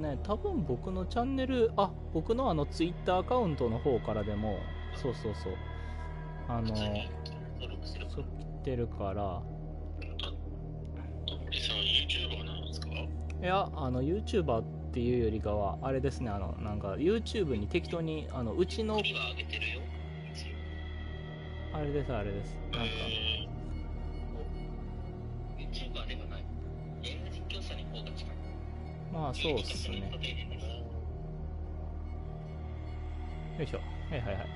ね、多分僕のチャンネル、僕のツイッターアカウントの方からでも、そうそうそう、普通に登録してるかそうら。来てるから、リさん YouTuber なんですか？いや、YouTuber っていうよりかは、あれですね、なんか YouTube に適当に、うちの、今上げてるよ、一応。あれです、あれです。なんか、YouTuber ではない。ゲーム実況者の方が近い。まあそうっすね。よいしょ。はいはいはい。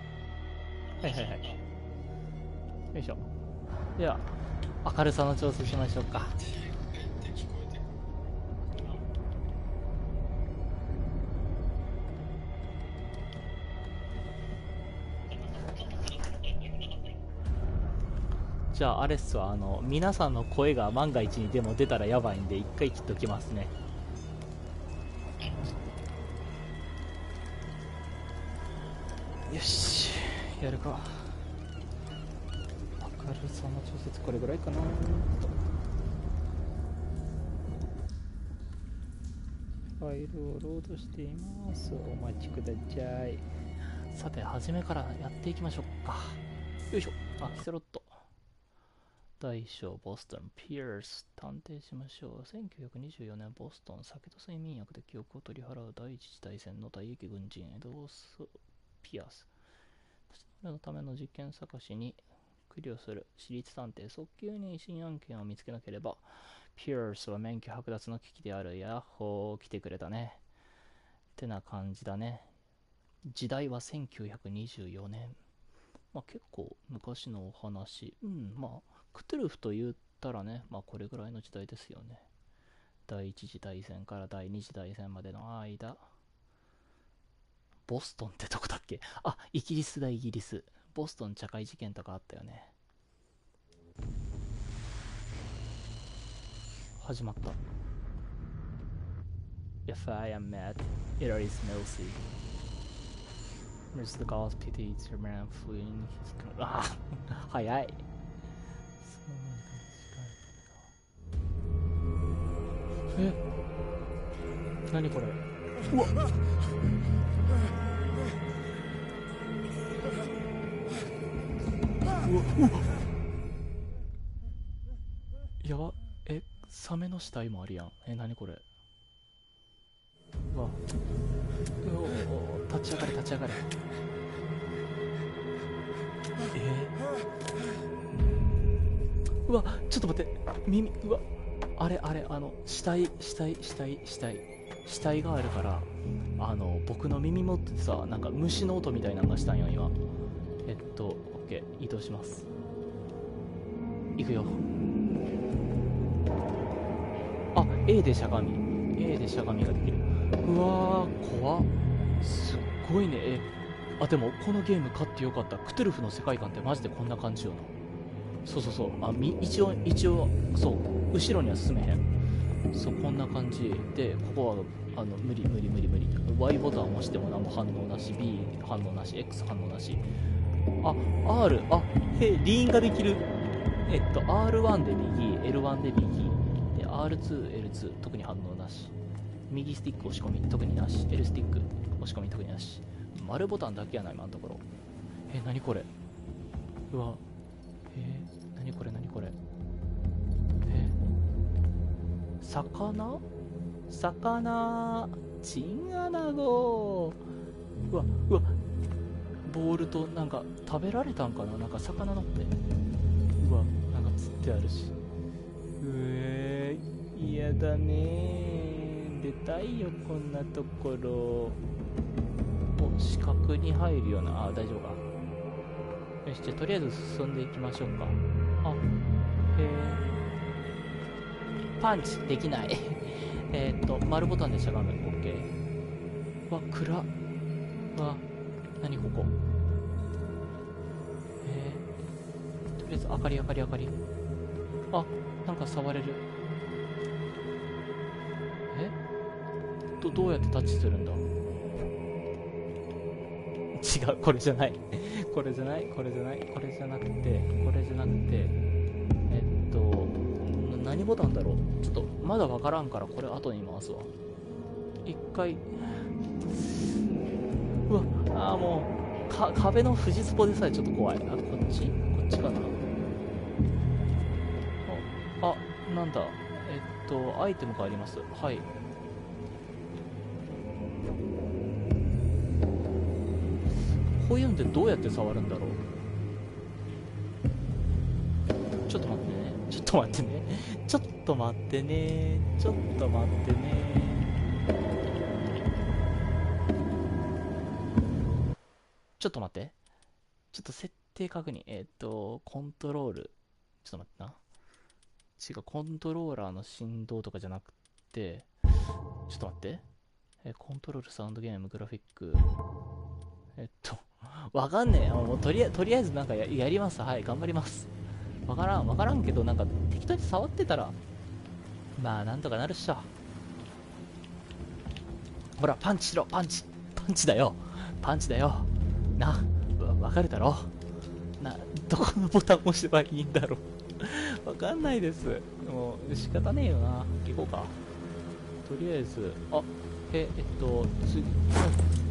はいはいはい。よいしょ。では、明るさの調整しましょうか。じゃああれっすわ、皆さんの声が万が一にでも出たらやばいんで、一回切っときますね。よし、やるか。明るさの調節これぐらいかな。ファイルをロードしています。お待ちください。さて、初めからやっていきましょうか。よいしょ。キセロット。大小ボストンピアース探偵しましょう。1924年ボストン、酒と睡眠薬で記憶を取り払う第一次大戦の退役軍人エドース・ピアース。そのための実験探しに苦慮する私立探偵。早急に新案件を見つけなければ。ピアースは免許剥奪の危機である。ヤッホー、来てくれたね。ってな感じだね。時代は1924年。まあ結構昔のお話。まあクトゥルフと言ったらね、まあこれぐらいの時代ですよね。第一次大戦から第二次大戦までの間。ボストンってどこだっけ？イギリスだ、イギリス。ボストン茶会事件とかあったよね。始まった。If I am mad, it is mercy. Mr. God's pity is your man fleeing his... 早い。何これ。うわっ、やば。サメの死体もあるやん。何これ。うわ、立ち上がれ立ち上がれ。うわ、ちょっと待って。耳、うわ、あれ死体があるから、僕の耳元ってさ、なんか虫の音みたいなのがしたんよ今。オッケー、移動します。行くよ。A でしゃがみができる。うわー、怖っ。すっごいね。でもこのゲーム買ってよかった。クトゥルフの世界観ってマジでこんな感じよな。そうそうそう。一応そう、後ろには進めへん。そう、こんな感じで、ここは無理。Y ボタンを押しても何も反応なし、 B 反応なし、 X 反応なし。R、リーンができる。R1 で右、L1 で右で、 R2、 L2 特に反応なし。右スティック押し込み特になし。 L スティック押し込み特になし。丸ボタンだけやな今のところ。何これ。うわ、何これ。魚チンアナゴ。うわ、ボールとなんか食べられたんかな。なんか魚のって、うわ、なんか釣ってあるし。嫌だね。出たいよこんなところ。四角に入るような。大丈夫か。よし、じゃあとりあえず進んでいきましょうか。パンチできない。丸ボタンでしゃがむ。 OK。 うわ、暗っ。うわ、何ここ。とりあえず明かり。なんか触れる。どうやってタッチするんだ。違う、これじゃない。これじゃなくて、何ボタンだろう。ちょっとまだわからんから、これ後に回すわ。一回、うわ、あーもう壁の藤壺でさえちょっと怖い。あ、こっちかな。なんだ、アイテムがあります。はい。こういうのってどうやって触るんだろう。ちょっと待ってね、ちょっと待ってね、ちょっと待ってね、ちょっと待ってね。ちょっと待って。ちょっと設定確認。コントロール。ちょっと待ってな。違う、コントローラーの振動とかじゃなくて、ちょっと待って。コントロール、サウンドゲーム、グラフィック。わかんねえ。もうとりあえずなんかやります。はい、頑張ります。わからんけど、なんか適当に触ってたら、まあなんとかなるっしょ。ほら、パンチしろ、パンチだよ。パンチだよ。な、わかるだろ。どこのボタン押せばいいんだろう。わかんないです。もう仕方ねえよな。行こうか。とりあえず、次、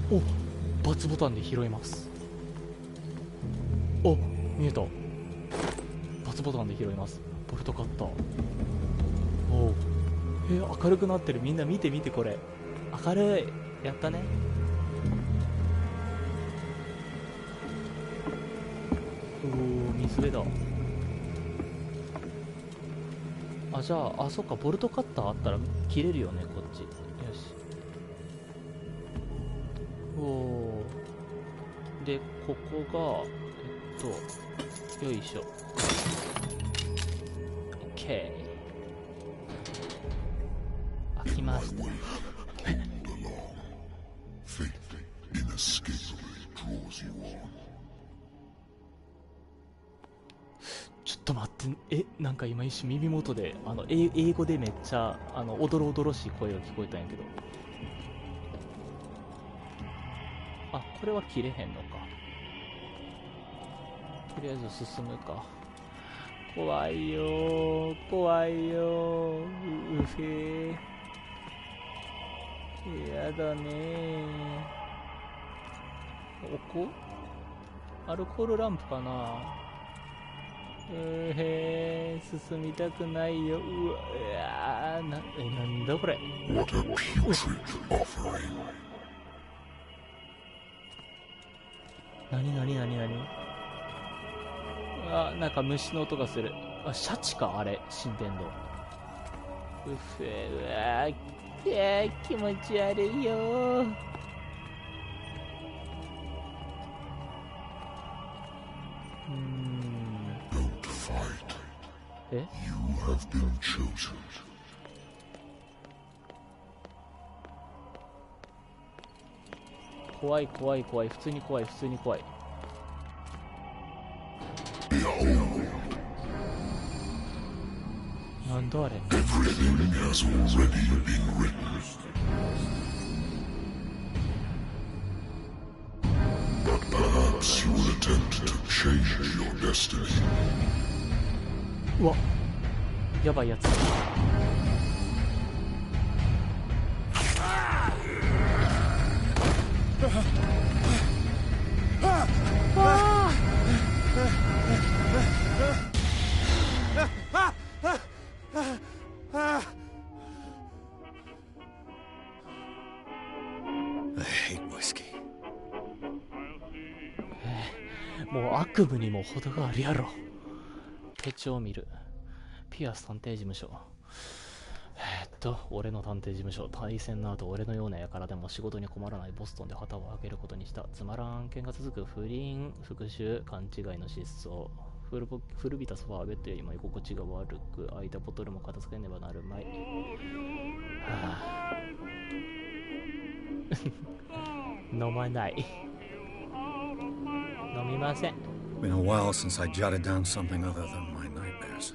お、バツボタンで拾います。お、見えた。バツボタンで拾います。ボルトカッター。お、明るくなってる。みんな見て見て、これ明るい。やったね。水辺だ。じゃあ、そっか、ボルトカッターあったら切れるよね、こっち。よし。で、ここが、よいしょ。OK。開きました。ちょっと待って、なんか今一瞬耳元で英語でめっちゃおどろおどろしい声が聞こえたんやけど、これは切れへんのか。とりあえず進むか。怖いよー、怖いよー、うへー、やだねー。アルコールランプかな。進みたくないよ。なんだこれ。なになんか虫の音がする。シャチか、あれ、神殿の。気持ち悪いよ。怖い。普通に怖い。なんだあれ。うわ、やばいやつ。もう悪夢にも程があるやろ。手帳を見る。ピアス探偵事務所。俺の探偵事務所。対戦の後、俺のような輩でも仕事に困らないボストンで旗を開けることにした。つまらん案件が続く。不倫、復讐、勘違いの失踪。古びたソファーベッドよりも居心地が悪く、空いたボトルも片付けねばなるまい。飲まない。飲みません。Been a while since I jotted down something other than my nightmares.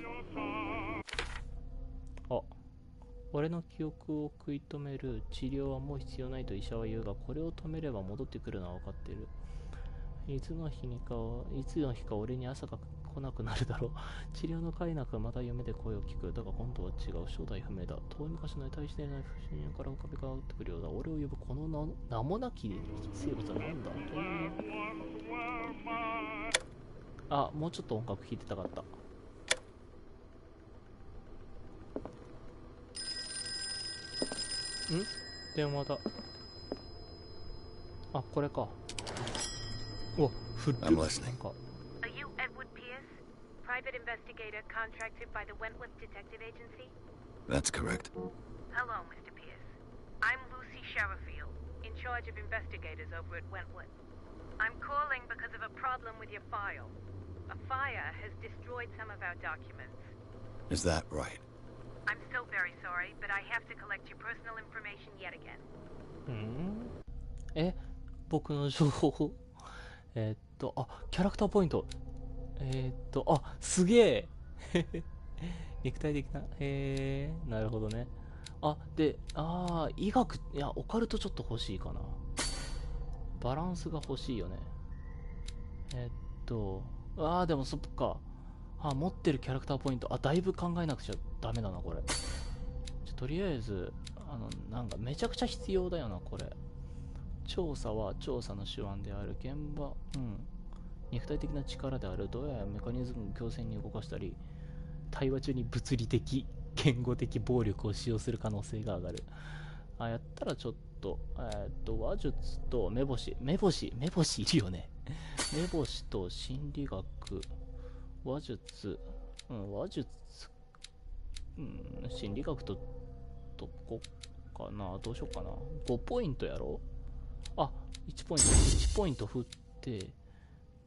俺の記憶を食い止める治療はもう必要ないと医者は言うが、これを止めれば戻ってくるのは分かっている。いつの日か俺に朝が来なくなるだろう。治療の快なくまた夢で声を聞く。だが今度は違う。正体不明だ。遠い昔の得体していない不思議から浮かび上がってくるようだ。俺を呼ぶこの名もなき生物は何だ。あ、もうちょっと音楽聴いてたかった。電話だ。あ、これか。お、フル。I'm listening. なんか。Are you Edward Pierce, private investigator contracted by the Wentworth Detective Agency? That's correct. Hello, Mr. Pierce. I'm Lucy Sherrifield, in charge of investigators over at Wentworth. I'm calling because of a problem with your file. A fire has destroyed some of our documents. Is that right? I'm so very sorry, but I have to collect your personal information yet again. 僕の情報。キャラクターポイント。すげえ肉体的な。なるほどね。医学、いや、オカルトちょっと欲しいかな。バランスが欲しいよね。でもそっか。持ってるキャラクターポイント。だいぶ考えなくちゃダメだな、これ。とりあえず、なんかめちゃくちゃ必要だよな、これ。調査は調査の手腕である。現場、肉体的な力である。どうやらメカニズムを強制に動かしたり、対話中に物理的、言語的暴力を使用する可能性が上がる。やったらちょっと、話術と目星いるよね。目星と心理学、話術、心理学とどこかな。どうしよっかな。5ポイントやろ。1ポイント振って、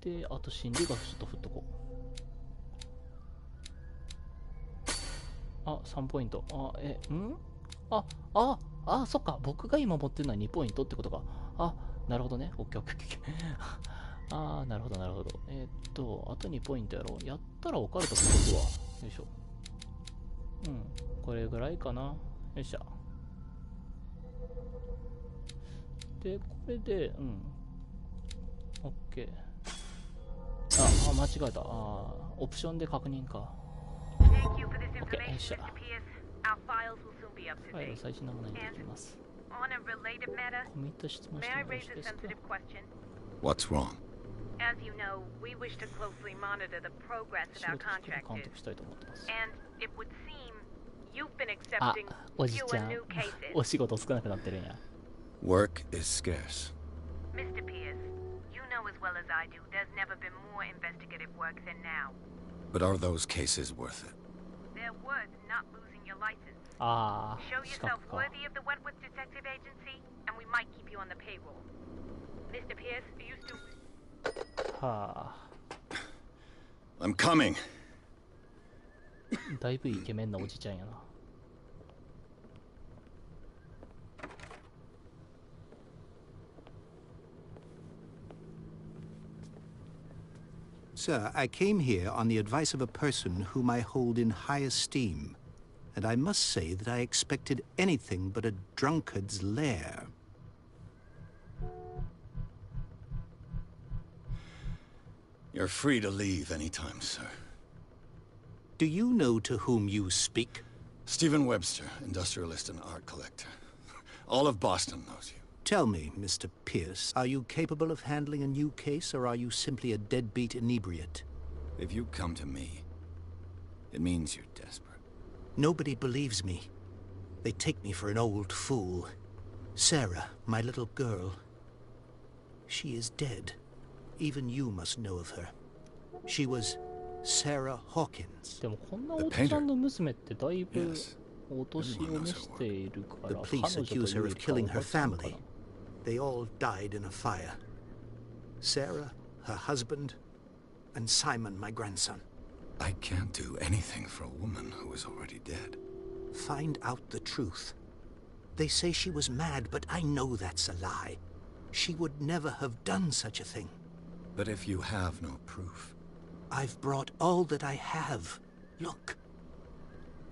で、あと心理学ちょっと振っとこう。3ポイント。そっか。僕が今持ってるのは2ポイントってことか。なるほどね。オッケーオッケーオッケー。なるほどなるほど。あと2ポイントやろ。やったらオカルト書くわ。よいしょ。これぐらいかな。よいしょ。で、これで、オッケー。間違えた。オプションで確認か。Thank you for this Okay, information, sure. Mr. Pierce. Our files will soon be up to ファイル date. 最新のものにできます。 On a related matter, コミット質問し may て I もよろ raise しい a ですか。 sensitive question? What's wrong? As you know, we wish to closely monitor the progress 仕 of our 事しっかり監 contractors, 督したいと思ってます。 and it would seem you've been accepting おじち fewer ゃん new cases. お仕事少なくなってるんや。 Work is scarce. Mr. Pierce, you know as well as I do, there's never been more investigative work than now. But are those cases worth it? They're worth not losing your license. 資 Show yourself 格か。 worthy of the Wentworth Detective Agency, and we might keep you on the payroll. Mr. Pierce, are you still... I'm coming. だいぶイケメンなおじちゃんやな。Sir, I came here on the advice of a person whom I hold in high esteem, and I must say that I expected anything but a drunkard's lair. You're free to leave anytime, sir. Do you know to whom you speak? Stephen Webster, industrialist and art collector. All of Boston knows you. Tell me, Mr. Pierce, are you capable of handling a new case, or are you simply a deadbeat inebriate? If you come to me, it means you're desperate. Nobody believes me. They take me for an old fool. Sarah, my little girl, she is dead. Even you must know of her. She was Sarah Hawkins. でもこんなおっちゃんの娘ってだいぶお年を召しているから、 The 彼 police 女と accuse いう her よ of りかは killing お her ばちゃんかな。 family. They all died in a fire. Sarah, her husband, and Simon, my grandson. I can't do anything for a woman who is already dead. Find out the truth. They say she was mad, but I know that's a lie. She would never have done such a thing. But if you have no proof... I've brought all that I have. Look.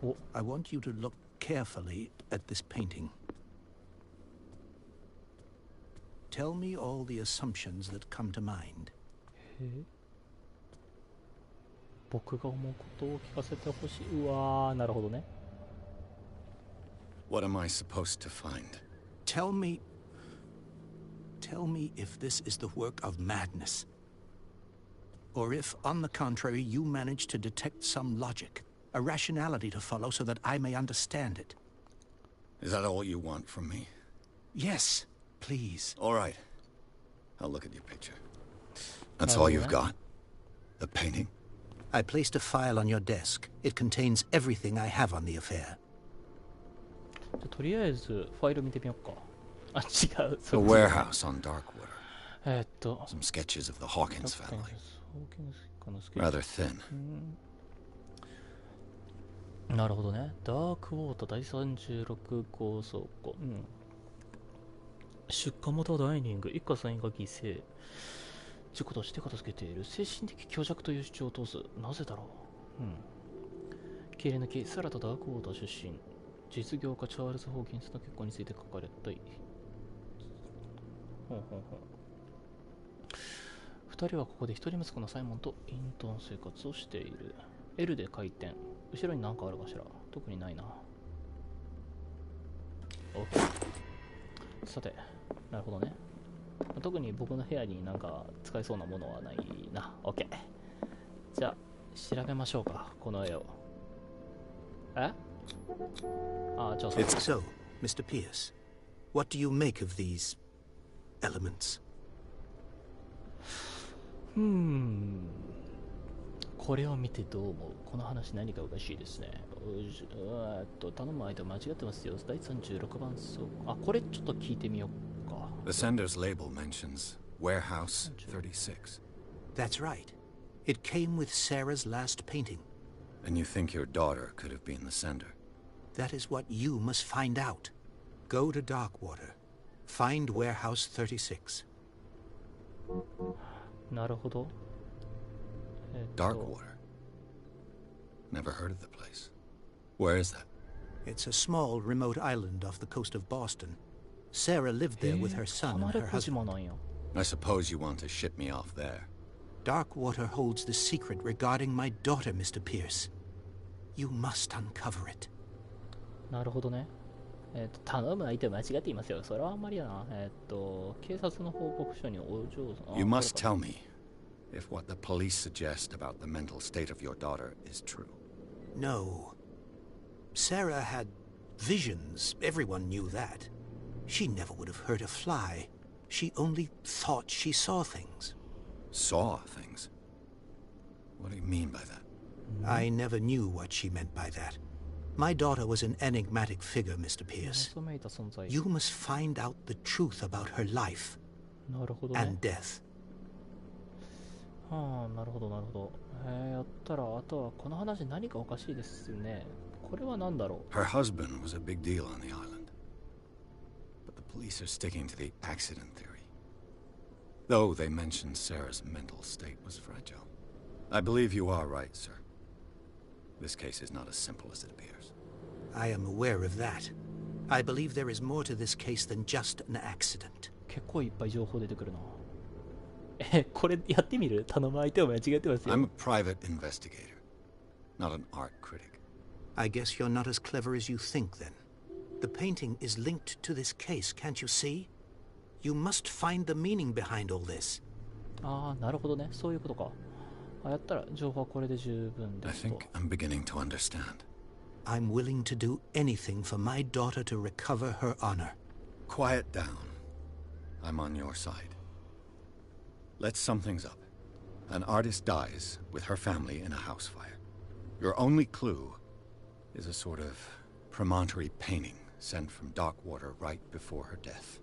Oh. I want you to look carefully at this painting. Tell me all the assumptions that come to mind. 僕が思うことを聞かせてほしい。うわー、なるほどね。 What am I supposed to find? Tell me if this is the work of madness. Or if, on the contrary, you manage to detect some logic, a rationality to follow so that I may understand it. Is that all you want from me? Yes, please. All right. I'll look at your picture. That's all you've got? The painting? I placed a file on your desk. It contains everything I have on the affair. じゃあとりあえずファイル見てみようか。あ、違う。 The warehouse on Darkwater. えーっと Some sketches of the Hawkins ホー family. キンスかのスケッチ Rather thin. なるほどね。ダークウォーター第36号倉庫。うん。出火元はダイニング。一家3人が犠牲。事故として片付けている。精神的強弱という主張を通す。なぜだろう。うん。切り抜き。サラとダークウォーター出身。実業家チャールズ・ホーキンスの結婚について書かれたい。ほうほうほう。2人はここで一人息子のサイモンとインターン生活をしている。L で回転。後ろに何かあるかしら。特にないな。OK。さて、なるほどね。特に僕の部屋になんか使えそうなものはないな。OK。じゃあ、調べましょうか。この絵を。え？あ、じゃあそう。 So, Mr. Pierce, what do you make of these elements? これを見てどう思う？この話何かおかしいですね。頼む間間違ってますよ。第36番層。あ、これちょっと聞いてみようか。The sender's label mentions Warehouse 36. That's right. It came with Sarah's last painting. And you think your daughter could have been the sender? That is what you must find out. Go to Darkwater. Find Warehouse 36. なるほど。Darkwater? Never heard of the place. Where is that? It's a small, remote island off the coast of Boston. Sarah lived there with her son and her 離れ小 husband. 島なんや。 I suppose you want to ship me off there. Darkwater holds the secret regarding my daughter, Mr. Pierce. You must uncover it. なるほどね。頼む相手間違っていますよ。それはあんまりやな。警察の報告書にお嬢さん。 You must tell me if what the police suggest about the mental state of your daughter is true. No. Sarah had visions. Everyone knew that. She never would have hurt a fly. She only thought she saw things. Saw things? What do you mean by that? I never knew what she meant by that. My daughter was an enigmatic figure, Mr. Pierce. 謎めいた存在。 You must find out the truth about her life なるほどね。 and death. はあ、なるほどなるほど。やったら、あとはこの話何かおかしいですよね。これは何だろう。 Her husband was a big deal on the island. But the police are sticking to the accident theory. Though they mentioned Sarah's mental state was fragile. I believe you are right, sir. This case is not as simple as it appears. I am aware of that. I believe there is more to this case than just an accident. 結構いっぱい情報出てくるな。これやってみる？頼む相手を間違ってますよ。 I'm a private investigator, not an art critic. I guess you're not as clever as you think, then. The painting is linked to this case, can't you see? You must find the meaning behind all this. ああ、なるほどね。そういうことか。あ、やったら情報はこれで十分 I ですと。 think I'm beginning to understand. I'm willing to do anything for my daughter to recover her honor. Quiet down. I'm on your side. Let's sum things up. An artist dies with her family in a house fire. Your only clue is a sort of promontory painting sent from Darkwater right before her death.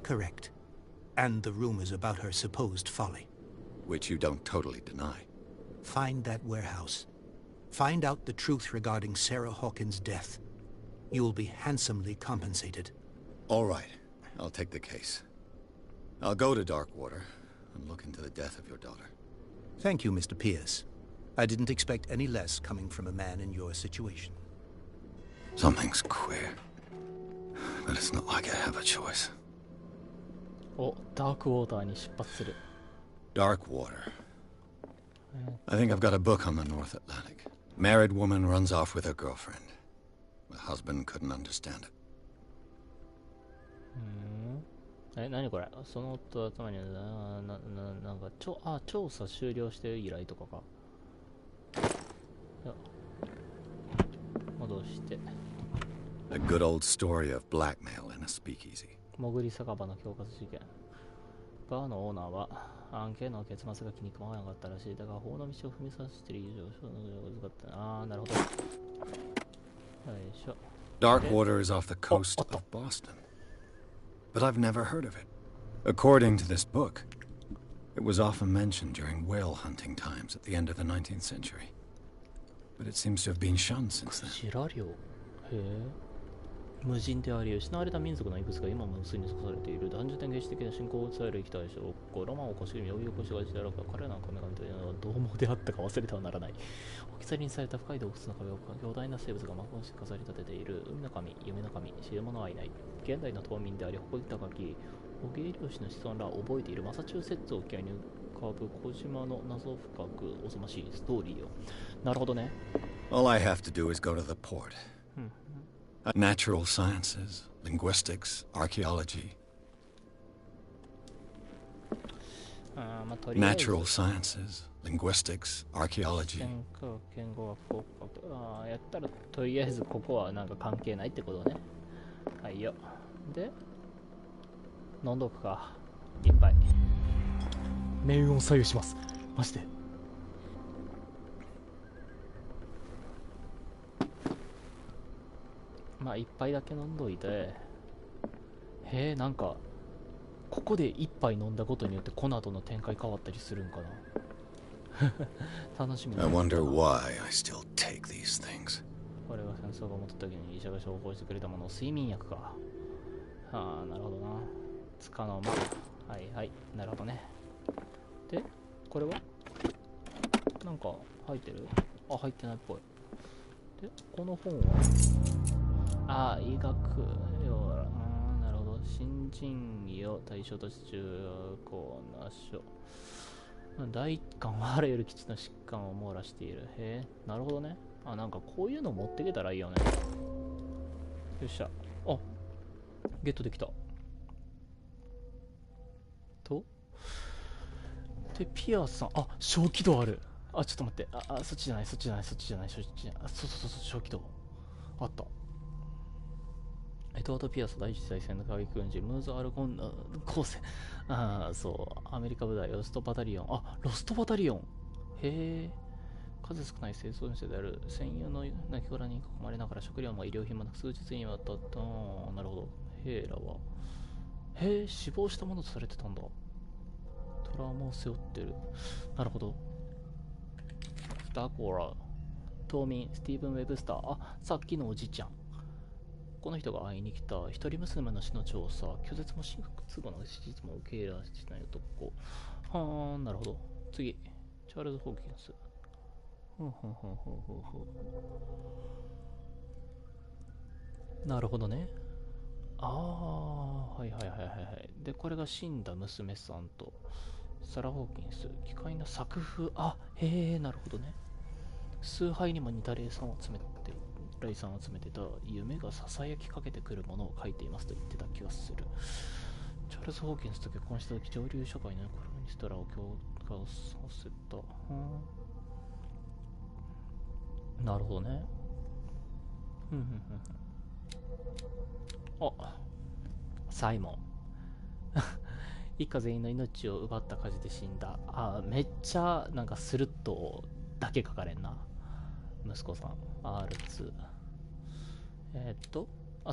Correct. And the rumors about her supposed folly. Which you don't totally deny. Find that warehouse. Find out the truth regarding Sarah Hawkins' death. You will be handsomely compensated. All right, I'll take the case. I'll go to Darkwater and look into the death of your daughter. Thank you, Mr. Pierce. I didn't expect any less coming from a man in your situation. Something's queer. But it's not like I have a choice. お、ダークウォーターに出発する。 Darkwater. I think I've got a book on the North Atlantic. Married woman runs off with her girlfriend. The husband couldn't understand it. 何これ、その夫は頭になんか調査終了して依頼とかか。戻して A good old story of blackmail in a speakeasy. 潜り酒場の恐喝事件。バーのオーナーは案件の結末が気に食わなかったらしい。だが法の道を踏みさせている以上少々難かった。なるほど。よいしょ。 Dark water is off the coast of Boston. But I've never heard of it. According to this book, it was often mentioned during whale hunting times at the end of the 19th century. But it seems to have been shunned since then. クジラ漁。へえ。無人であり失われた民族の遺物が今も薄に残されている。男女天原始的な信仰を伝える生きたい証拠。ロマンを腰組み、呼び起こしがちであろうか。彼らの神々というのはどう猛であったか忘れてはならない。置き去りにされた深い洞窟の壁を強大な生物がまくましく飾り立てている。海の神、夢の神、知る者はいない。現代の島民であり誇り高き捕鯨漁師の子孫らを覚えている。マサチューセッツ沖合に浮かぶ小島の謎深くおぞましいストーリーよ。なるほどね。 All I have to do is go to the port. Natural sciences, linguistics, archaeology. Natural sciences, linguistics, archaeology. 言語学やったらとりあえずここはなんか関係ないってことね。はいよ。で飲んどくか。いっぱい命運を左右します。マジで。まあ一杯だけ飲んどいて。なんかここで一杯飲んだことによってこの後の展開変わったりするんかな。楽しみだ。 I wonder why I still take these things. これが戦争が持った時に医者が処方してくれたもの。睡眠薬か。なるほどな。つかの間。はいはい、なるほどね。でこれはなんか入ってる？入ってないっぽい。でこの本は医学よ。なるほど。新人医を対象とし中高な書。大寒はあらゆる基地の疾患を網羅している。なるほどね。なんかこういうの持ってけたらいいよね。よっしゃ。ゲットできた。でピアさん、小気道ある。ちょっと待って。そっちじゃない。そう小気道あった。エドワード・ピアス第一次大戦の過激軍人ムーズ・アルゴン構成。そうアメリカ部隊ロストバタリオン。ロストバタリオン。数少ない生存者である戦友の亡骸に囲まれながら食料も医療品もなく数日にわたった。なるほど。兵らは死亡したものとされてたんだ。トラウマを背負ってる。なるほど。ダーコーラ島民スティーブン・ウェブスター。さっきのおじちゃん。この人が会いに来た。一人娘の死の調査、拒絶も真不都合の事実も受け入れはしない男。なるほど。次チャールズ・ホーキンス。なるほどね。はいはいはいはい。でこれが死んだ娘さんとサラ・ホーキンス。機械の作風。なるほどね。崇拝にも似た霊さんを集めてた。夢がささやきかけてくるものを書いていますと言ってた気がする。チャールズ・ホーキンスと結婚した時、上流社会のコロニストらを強化させた。なるほどね。サイモン。一家全員の命を奪った火事で死んだ。めっちゃなんかスルッとだけ書かれんな。息子さん R2。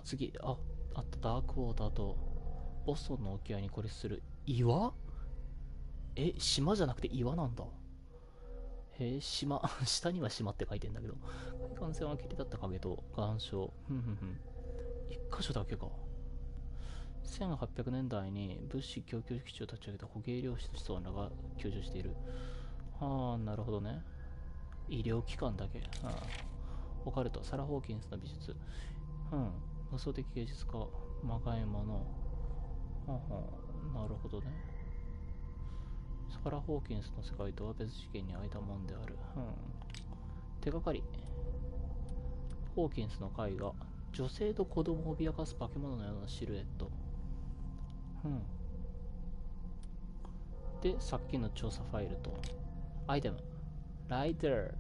次あったダークウォーターとボストンの沖合に孤立する岩。島じゃなくて岩なんだ。島下には島って書いてんだけど、海岸線は切り立った影と岩礁。一箇所だけか。1800年代に物資供給基地を立ち上げた捕鯨漁師の子孫らが救助している。なるほどね。医療機関だけ。オカルト、サラ・ホーキンスの美術。無双的芸術家、まがいもの。なるほどね。サラ・ホーキンスの世界とは別事件に開いたもんである。手がかり。ホーキンスの絵画。女性と子供を脅かす化け物のようなシルエット。で、さっきの調査ファイルと、アイテム。ライダー。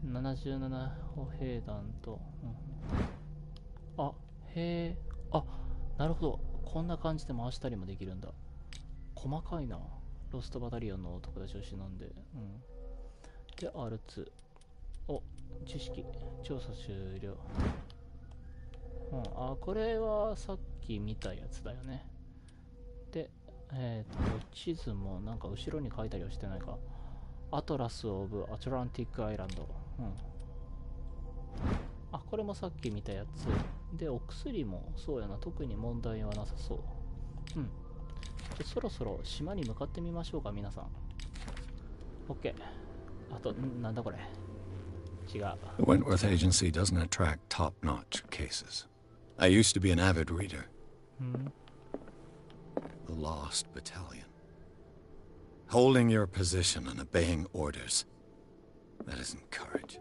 77歩兵団と、あ、へえ。あ、なるほど。こんな感じで回したりもできるんだ。細かいな。ロストバタリオンの友達を忍んで。で、R2。お、知識。調査終了。これはさっき見たやつだよね。で、地図もなんか後ろに書いたりはしてないか。アトラス・オブ・アトランティック・アイランド。これもさっき見たやつ。で、お薬もそうやな。特に問題はなさそう。そろそろ島に向かってみましょうか、皆さん。OK。あと、なんだこれ。違う。The Wentworth Agency doesn't attract top-notch cases. I used to be an avid reader. The Lost Battalion. Holding your position and obeying orders. That isn't courage.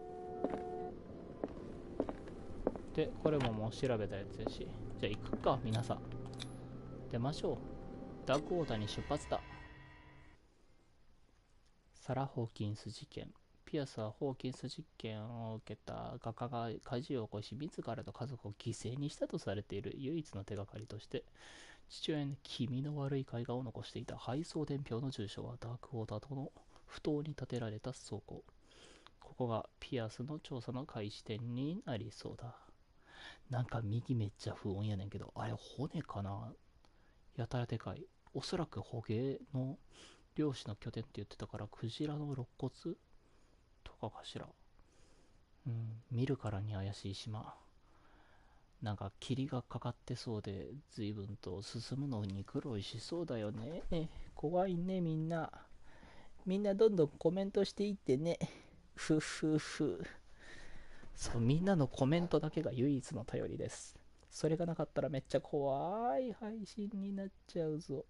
で、これももう調べたやつやし。じゃあ行くか、皆さん。出ましょう。ダークウォーターに出発だ。サラ・ホーキンス事件。ピアスはホーキンス実験を受けた画家が火事を起こし、自らと家族を犠牲にしたとされている唯一の手がかりとして、父親に気味の悪い絵画を残していた配送伝票の住所はダークウォーターとの不当に建てられた倉庫。ここがピアスの調査の開始点になりそうだ。なんか右めっちゃ不穏やねんけど、あれ骨かな？やたらでかい。おそらく捕鯨の漁師の拠点って言ってたから、クジラの肋骨とかかしら。見るからに怪しい島。なんか霧がかかってそうで、随分と進むのに苦労しそうだよね。怖いね、みんな。みんなどんどんコメントしていってね。ふふふ。そう、みんなのコメントだけが唯一の頼りです。それがなかったらめっちゃ怖い配信になっちゃうぞ。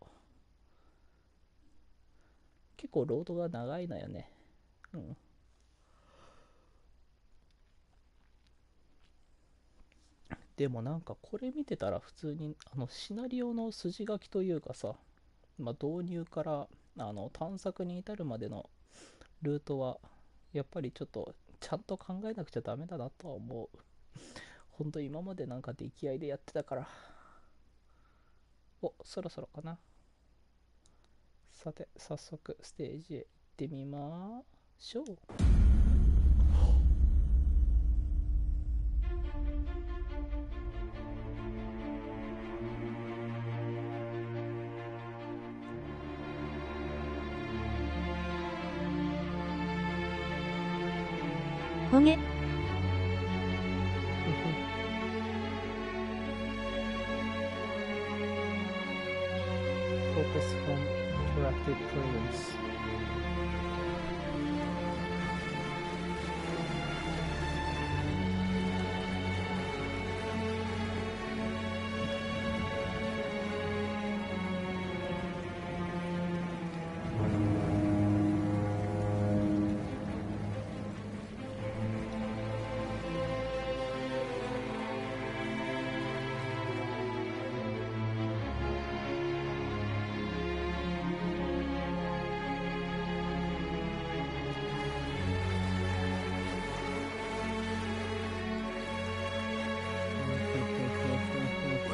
結構ロードが長いのよね。でもなんかこれ見てたら普通にシナリオの筋書きというかさ、導入から探索に至るまでのルートはやっぱりちょっとちゃんと考えなくちゃダメだなとは思う。ほんと今までなんか出来合いでやってたから。そろそろかな。さて、早速ステージへ行ってみましょう。ほげ。Focus from interactive presence.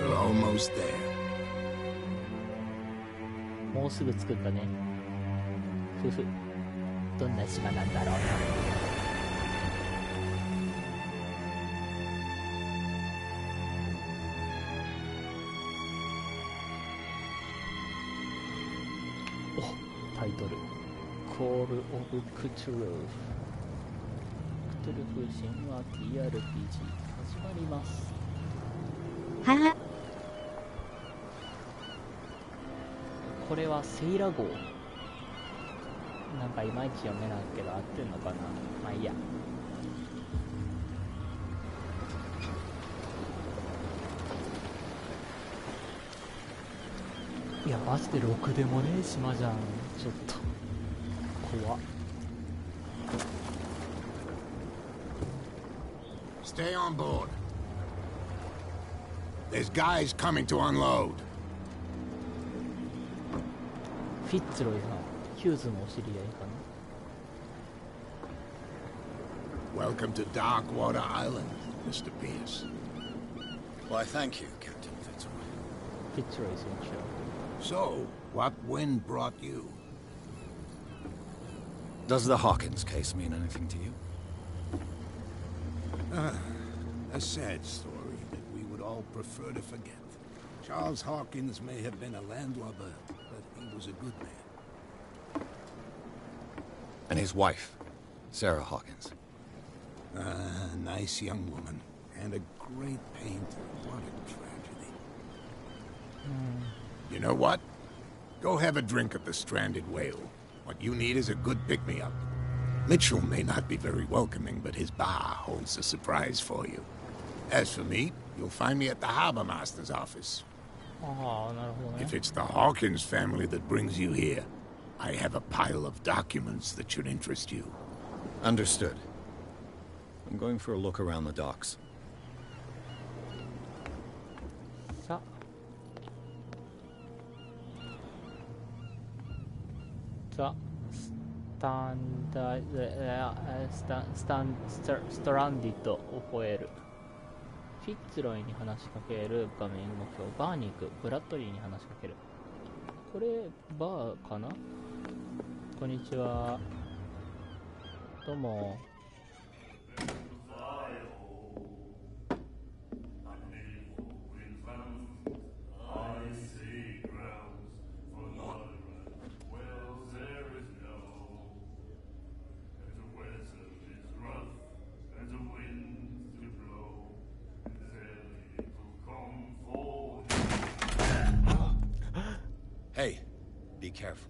We're almost there. もうすぐ着くんだね。ふふ。どんな島なんだろうな。タイトル。Call of Cthulhu。クトゥルフ神話 TRPG 始まります。はは。これはセイラ号。なんかいまいち読めないけど合ってんのかな。まあいいや。いやマジでろくでもねえ島じゃん。ちょっと怖っ。 Stay on board. There's guys coming to unload. フィッツロイさん、ヒューズのお知り合いかな。 Welcome to Darkwater Island, Mr. Pierce. Why, thank you, Captain Fitzroy. フィッツロイ船長。 So, what wind brought you? Does the Hawkins case mean anything to you? A sad story that we would all prefer to forget. Charles Hawkins may have been a landlubber, but he was a good man. And his wife, Sarah Hawkins. A nice young woman, and a great painter. What a tragedy. You know what? Go have a drink at the Stranded Whale. What you need is a good pick-me-up. Mitchell may not be very welcoming, but his bar holds a surprise for you. As for me, you'll find me at the Harbor Master's office. ああ、なるほどね。 If it's the Hawkins family that brings you here, I have a pile of documents that should interest you. Understood. I'm going for a look around the docks. さザ・スタンダストランディッドを吠える。フィッツロイに話しかける。画面目標バーに行く。ブラッドリーに話しかける。これバーかな。こんにちは。どうも。Hey, be careful.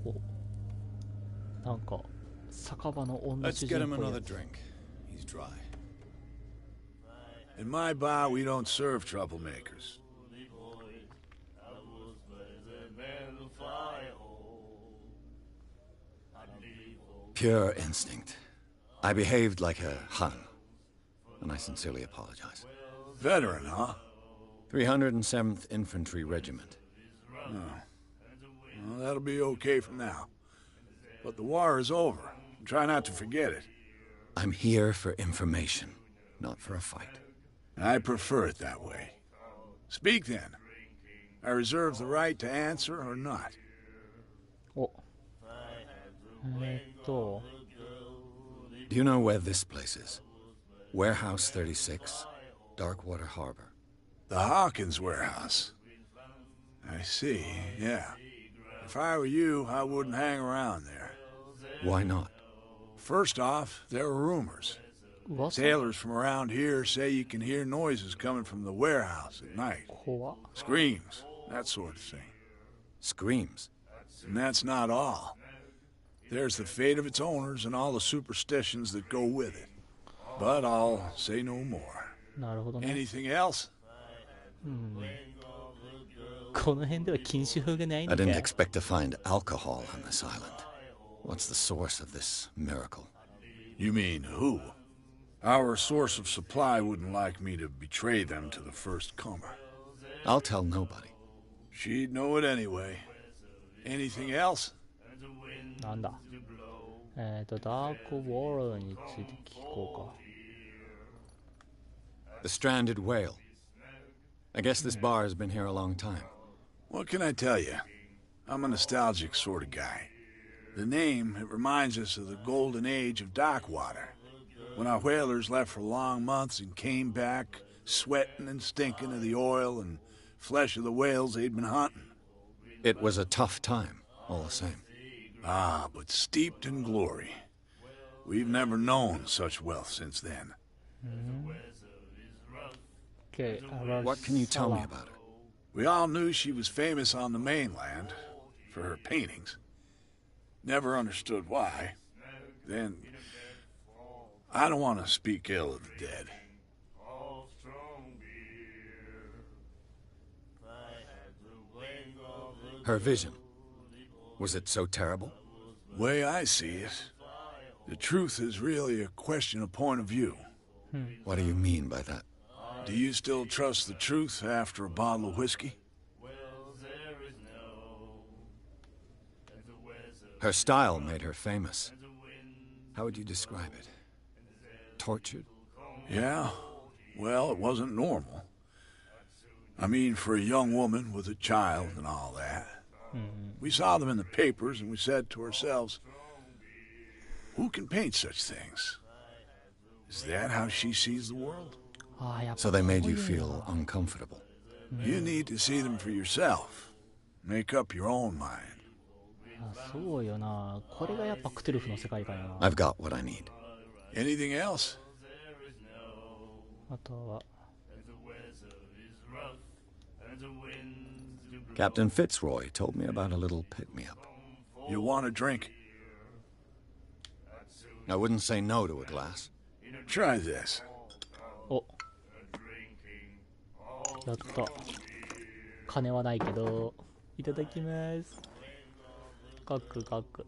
お、なんか酒場の女 Let's 主 get 人 him っぽい another やつ。 drink. He's dry. In my bar, we don't serve troublemakers. Pure instinct. I behaved like a Hun, and I sincerely apologize. Veteran, huh? 307th Infantry Regiment. Well, that'll be okay for now. But the war is over. Try not to forget it. I'm here for information, not for a fight. I prefer it that way. Speak then. I reserve the right to answer or not. お、Do you know where this place is? Warehouse 36, Darkwater Harbor. The Hawkins warehouse. I see, yeah. If I were you, I wouldn't hang around there. Why not? First off, there are rumors. 噂 Sailors from around here say you can hear noises coming from the warehouse at night. 怖っ。 Screams, that sort of thing. Screams. And that's not all. There's the fate of its owners and all the superstitions that go with it. But I'll say no more. なるほどね。 Anything else? この辺では禁酒風がない I のか didn't よ。 expect to find alcohol on this island. What's the source of this miracle? You mean who? Our source of supply wouldn't like me to betray them to the first comer. I'll tell nobody. She'd know it anyway. Anything else? なんだ。ダークウォールについて聞こうか。 The Stranded Whale. I guess this bar has been here a long time. What can I tell you? I'm a nostalgic sort of guy. The name, it reminds us of the golden age of Darkwater, when our whalers left for long months and came back sweating and stinking of the oil and flesh of the whales they'd been hunting. It was a tough time, all the same. Ah, but steeped in glory. We've never known such wealth since then. Okay, What can you tell me about her? We all knew she was famous on the mainland for her paintings. Never understood why. then I don't want to speak ill of the dead. Her vision. Was it so terrible? Way I see it, the truth is really a question of point of view. What do you mean by that? Do you still trust the truth after a bottle of whiskey? Her style made her famous. How would you describe it? Tortured? Yeah, well, it wasn't normal. I mean, for a young woman with a child and all that. We saw them in the papers and we said to ourselves, who can paint such things? Is that how she sees the world? So they made you feel uncomfortable. You need to see them for yourself. Make up your own mind. そうよな。これがやっぱクトゥルフの世界観やな。 I've got what I need. Anything else? あとは Captain Fitzroy told me about a little pick-me-up. You want a drink? I wouldn't say no to a glass. Try this. お、やった。金はないけどいただきます。ガクガク。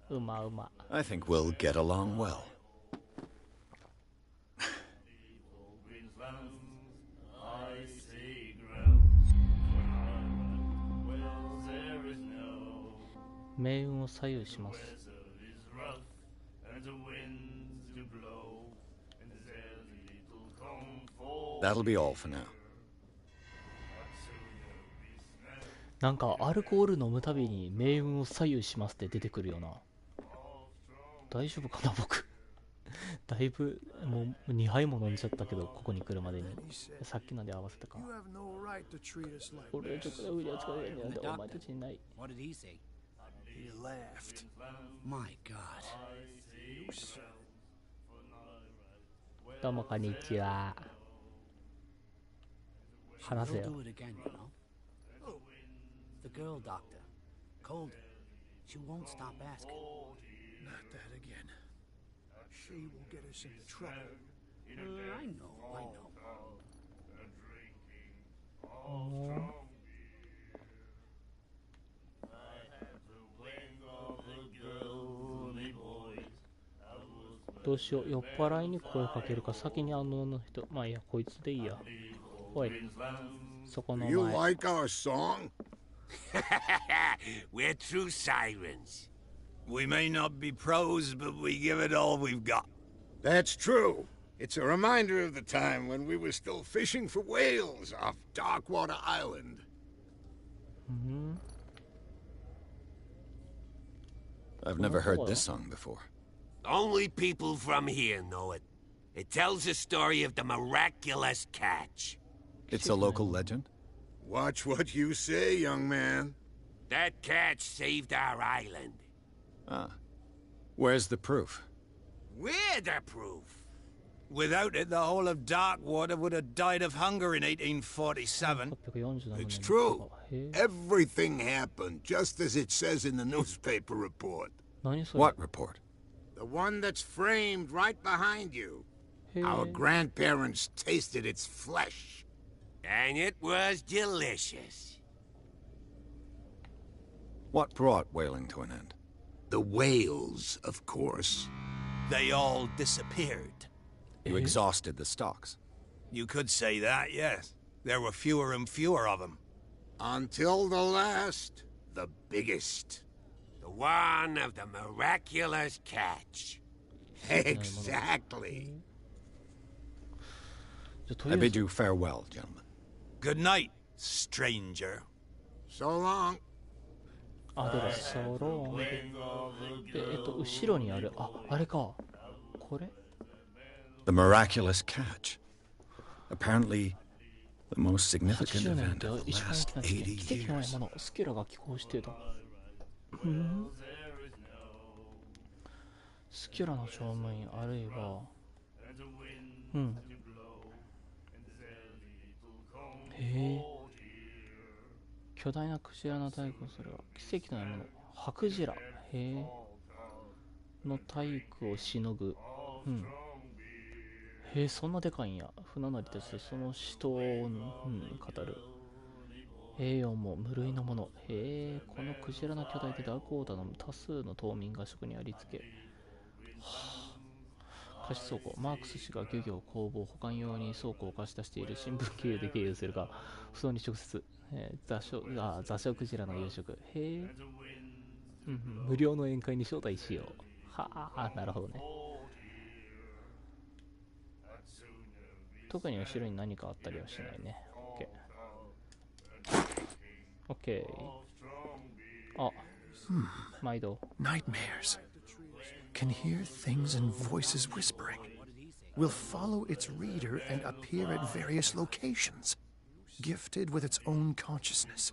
うまうま。 I think we'll get along well.「命運を左右します」。 That'll be all for now. なんかアルコール飲むたびに命運を左右しますって出てくるよな。大丈夫かな僕。だいぶもう2杯も飲んじゃったけど、ここに来るまでに。さっきので合わせたか。俺はちょっと腕を使えないんだ。お前たちにない。 What did he say? He laughed. My God. どうもこんにちは。話せ He'll よ。 do it again, you know? The girl doctor. Colder. She won't stop asking. Not that again. She will get us into trouble. I know. どうしよう。酔っ払いに声かけるか、先にあの人。まあいいや、こいつでいいや。おい、そこの You 前。 like our song? We're true sirens. We may not be pros, but we give it all we've got. That's true. It's a reminder of the time when we were still fishing for whales off Darkwater Island. I've never heard this song before. Only people from here know it. It tells the story of the miraculous catch. It's a local legend? Watch what you say, young man. That catch saved our island. Ah. Where's the proof? We're the proof. Without it, the whole of Darkwater would have died of hunger in 1847. It's true. Everything happened just as it says in the newspaper report. What report? The one that's framed right behind you. Our grandparents tasted its flesh. And it was delicious. What brought whaling to an end? The whales, of course. They all disappeared. You exhausted the stocks. You could say that, yes. There were fewer and fewer of them. Until the last, the biggest. The one of the miraculous catch. Exactly. I bid you farewell, gentlemen. Good night, stranger. So long. あ、でだ、ソローンで、後ろにある、あ、あれか。これ The miraculous catch. Apparently, the most significant 80年 event って of the 一番大 last きな事件。 80奇跡のない years. もの、スキュラが寄港してた。スキュラの乗務員、あるいは、へえ。巨大なクジラの大群、それは奇跡のないもの。ハクジラ。へえ。の体育をしのぐ。うん。へえ、そんなでかいんや。船乗りたちとその死闘を、語る。栄養も無類のもの。へえ、このクジラの巨大でダークオーダーの多数の島民が食にありつけ。はあ、貸し倉庫。マークス氏が漁業、工房、保管用に倉庫を貸し出している新聞経由で経由するが、不当に直接、座礁クジラの夕食。へえ、無料の宴会に招待しよう。はあ、なるほどね。特に後ろに何かあったりはしないね。OK。あ、毎度。Nightmares. Can hear things and voices whispering. Will follow its reader and appear at various locations, gifted with its own consciousness,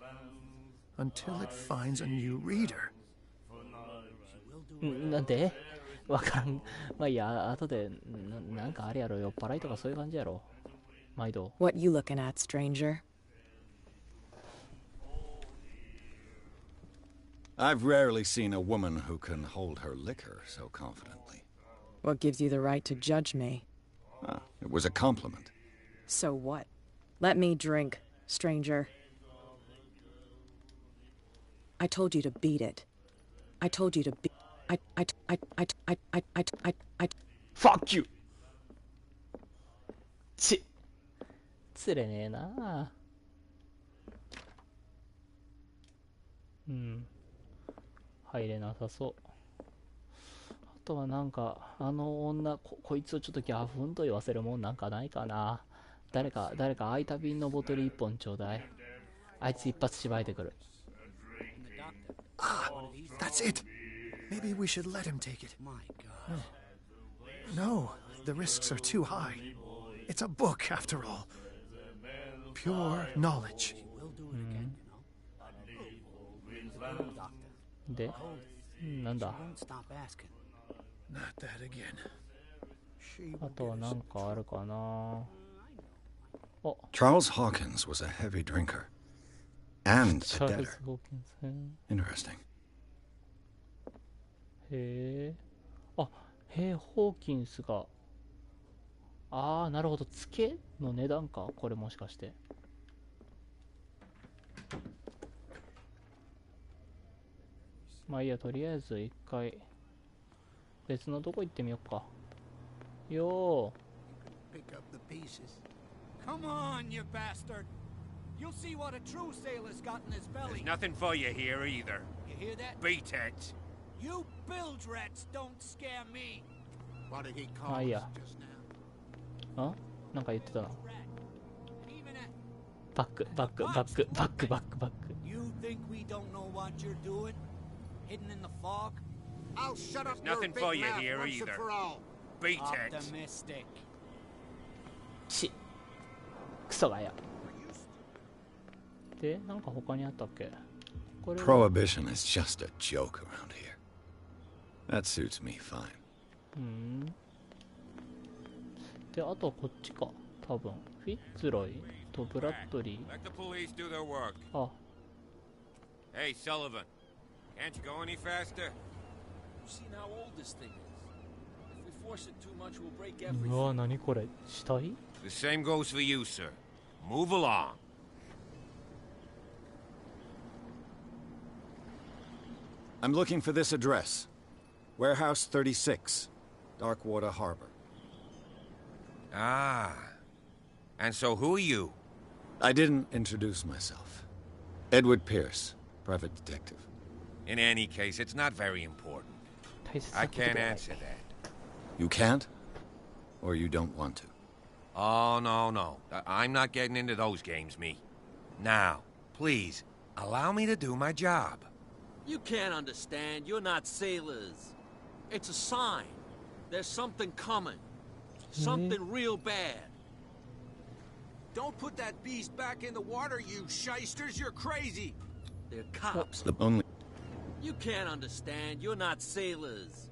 until it finds a new reader. なんでわからん。まあいいや、後でなんかあれやろ、酔っ払いとかそういう感じやろ。毎度。What you looking at, stranger? I've rarely seen a woman who can hold her liquor so confidently. What gives you the right to judge me? Ah, it was a compliment. So what? Let me drink, stranger. I told you to beat it. I told you to beat. Fuck you! つれねえな。入れなさそう。あとはなんかあの女 こいつをちょっとギャフンと言わせるもんなんかないかな。誰か空いた瓶のボトル1本ちょうだい。あいつ一発芝居てくる。Ah, that's it. Maybe we should let him take it. No, the risks are too high. It's a book, after all. Pure knowledge. で、なんだ。あとはなんかあるかな。Charles Hawkins was a heavy drinker and a debtor. Interesting. へえ。あ、ホーキンスが。ああ、なるほど。ツケの値段か。これもしかして。まあいいや、とりあえず一回別のとこ行ってみようか。よー。Pick up the pieces. Come on, you bastard! You'll see what a true sailor's got in his belly. There's nothing for you here either. You hear that? Beat it. You bilge rats don't scare me. What did he ま call あいい us や。 just now? あ、なんか言ってたな。バック。You think we don't know what you're doing? Hidden in the fog? I'll shut up There's your nothing big for you mouth here once and either. for all. Beat it. Optimistic. クソがや。で、なんか他にあったっけ？これは Prohibition is just a joke around here. That suits me fine. で、あとはこっちか。多分。フィッツロイとブラッドリー。Let the police do their work. あ。Hey, Sullivan. Can't you go any faster? You've seen how old this thing is. If we force it too much, we'll break う everything. わ、何これ？死体？ The same goes for you, sir. Move along. I'm looking for this address. Warehouse 36, Darkwater Harbor. Ah. And so who are you? I didn't introduce myself. Edward Pierce, private detective. In any case, it's not very important. I can't answer that. You can't? Or you don't want to? Oh, no. I'm not getting into those games, me. Now, please, allow me to do my job. You can't understand. You're not sailors. It's a sign. There's something coming. Something real bad. Don't put that beast back in the water, you shysters. You're crazy. They're cops. The only... You can't understand. You're not sailors.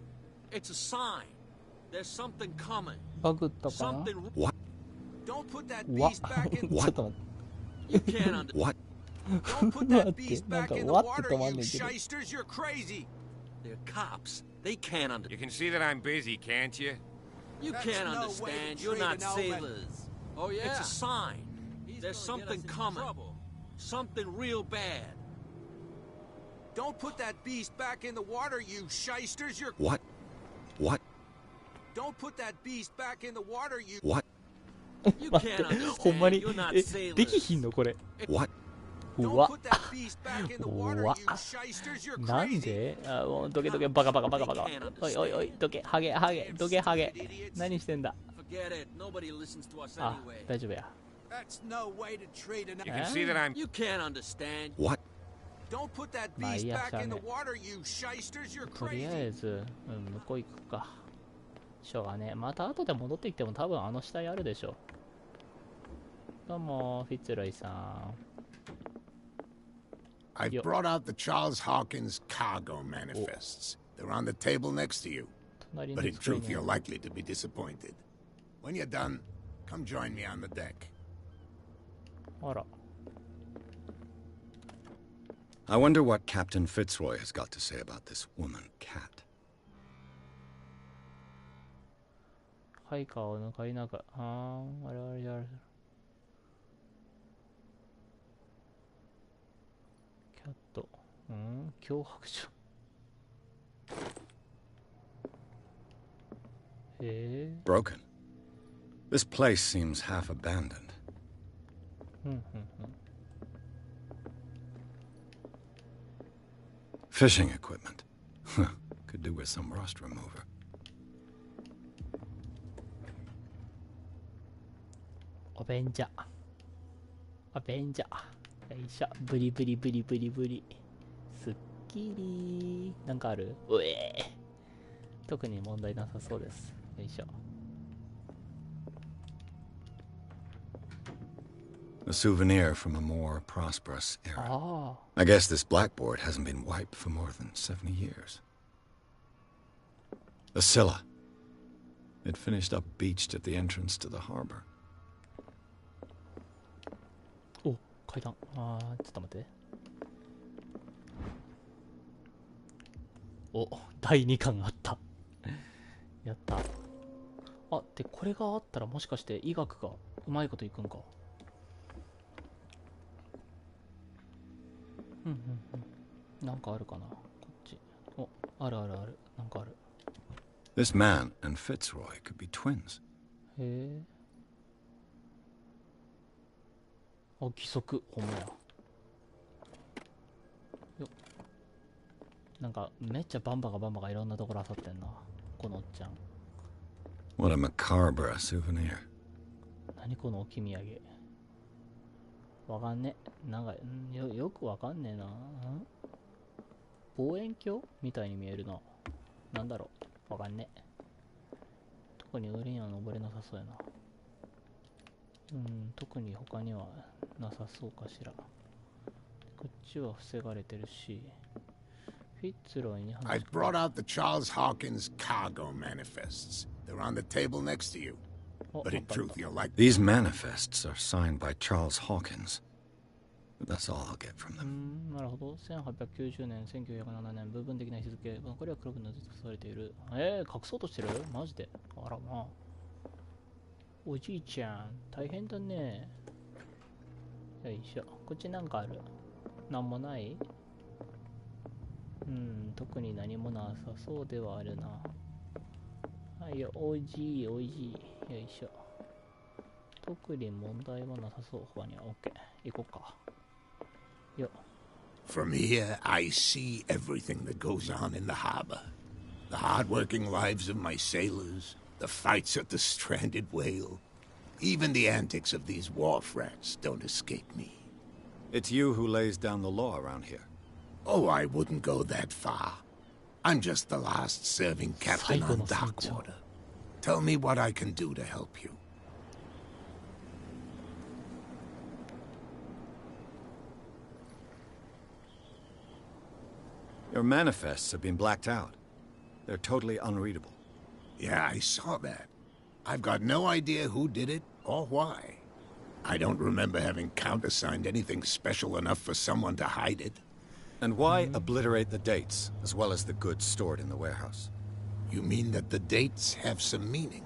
It's a sign. There's something coming. バグったかな？ Something. What? Don't put that わ beast back in. ちょっと待って You can't understand. What? Don't put 待 that って beast なんか back in the わって water, 止まん you ねんけど shysters. You're crazy. They're cops. They can't understand. You can see that I'm busy, can't you? You That's can't no way to understand. You're treat not an old man. sailors. Oh, yeah? It's a sign. There's something coming. Something real bad. Don't put that beast back in the water, you shysters. You're... What? What? Don't put that beast back in the water, you... What? You 待っ can't て、ほんまに understand. You're not できひ sailors. んのこれ。 What? う Don't わ put that beast back in the water, うわ you shysters. You're なん crazy. であ、もうどけどけ、バカバカバカバカ。おいおいおい、どけ、ハゲハゲ、どけハゲ。何してんだ Forget it. Nobody listens to us あ、 anyway. 大丈夫や。 That's no way to treat an... You can see that I'm... You can't understand. What? Don't put that まあい beast いや、 back しゃあ in ね the water, you shysters. You're とりあ crazy. えず、向こう行くか。しょうがねえ。また後で戻ってきても多分あの死体あるでしょ。どうも、フィッツロイさん。 I've Yo. brought out the Charles Hawkins cargo manifests. They're on the table next to you. 隣 But の in 机 truth, にあ you're る likely to be disappointed. When you're done, come join me on the deck. あら。 I wonder what Captain Fitzroy has got to say about this woman, Cat. ハイカーを抜かりなく。あー、あれあれあれ。キャット。脅迫状。へえ。 Broken. This place seems half abandoned. ふんふんふん。 Fishing equipment. Could do with some rust remover. アベンジャー。アベンジャー。よいしょ。ブリブリブリブリブリ。すっきり。なんかある？うえー。特に問題なさそうです。よいしょ。 A souvenir from a more prosperous era. ああ。 I guess this blackboard hasn't been wiped for more than 70 years. The Scylla. It finished up beached at the entrance to the harbor. お、階段。あー、ちょっと待って。お、第2巻あった。やった。あ、で、これがあったらもしかして医学がうまいこといくんか。うんうんうん。なんかあるかな、こっち。お、あるあるある。なんかある。 This man and Fitzroy could be twins. へえ。あ、義足。ほんまや。よっ。なんか、めっちゃバンバがいろんなところあさってんな。このおっちゃん。 What a macabre souvenir. 何この置き土産。わかんね。なんか、よくわかんねえな。望遠鏡みたいに見えるな。なんだろう。わかんね。特に上には登れなさそうやな。特に他にはなさそうかしら。こっちは防がれてるし。フィッツロイに話 I've brought out the Charles Hawkins cargo manifests. They're on the table next to you. But in truth, you're like... These manifests are signed by Charles Hawkins. That's all I'll get from them. なるほど。1890年、1907年、部分的な日付。これは黒く塗りつぶされている。隠そうとしてる？マジで。あらまあ。おじいちゃん、大変だね。よいしょ。こっちなんかある？なんもない？特に何もなさそうではあるな。はいよ、おじい、おじい。よいしょ。特に問題はなさそう。他には OK。行こうか。よ。 From here, I see everything that goes on in the harbor. The hard-working lives of my sailors, the fights at the stranded whale. Even the antics of these wharf rats don't escape me. It's you who lays down the law around here. Oh, I wouldn't go that far. I'm just the last serving captain on Darkwater. Tell me what I can do to help you. Your manifests have been blacked out. They're totally unreadable. Yeah, I saw that. I've got no idea who did it or why. I don't remember having countersigned anything special enough for someone to hide it. And why obliterate the dates, as well as the goods stored in the warehouse? You mean that the dates have some meaning?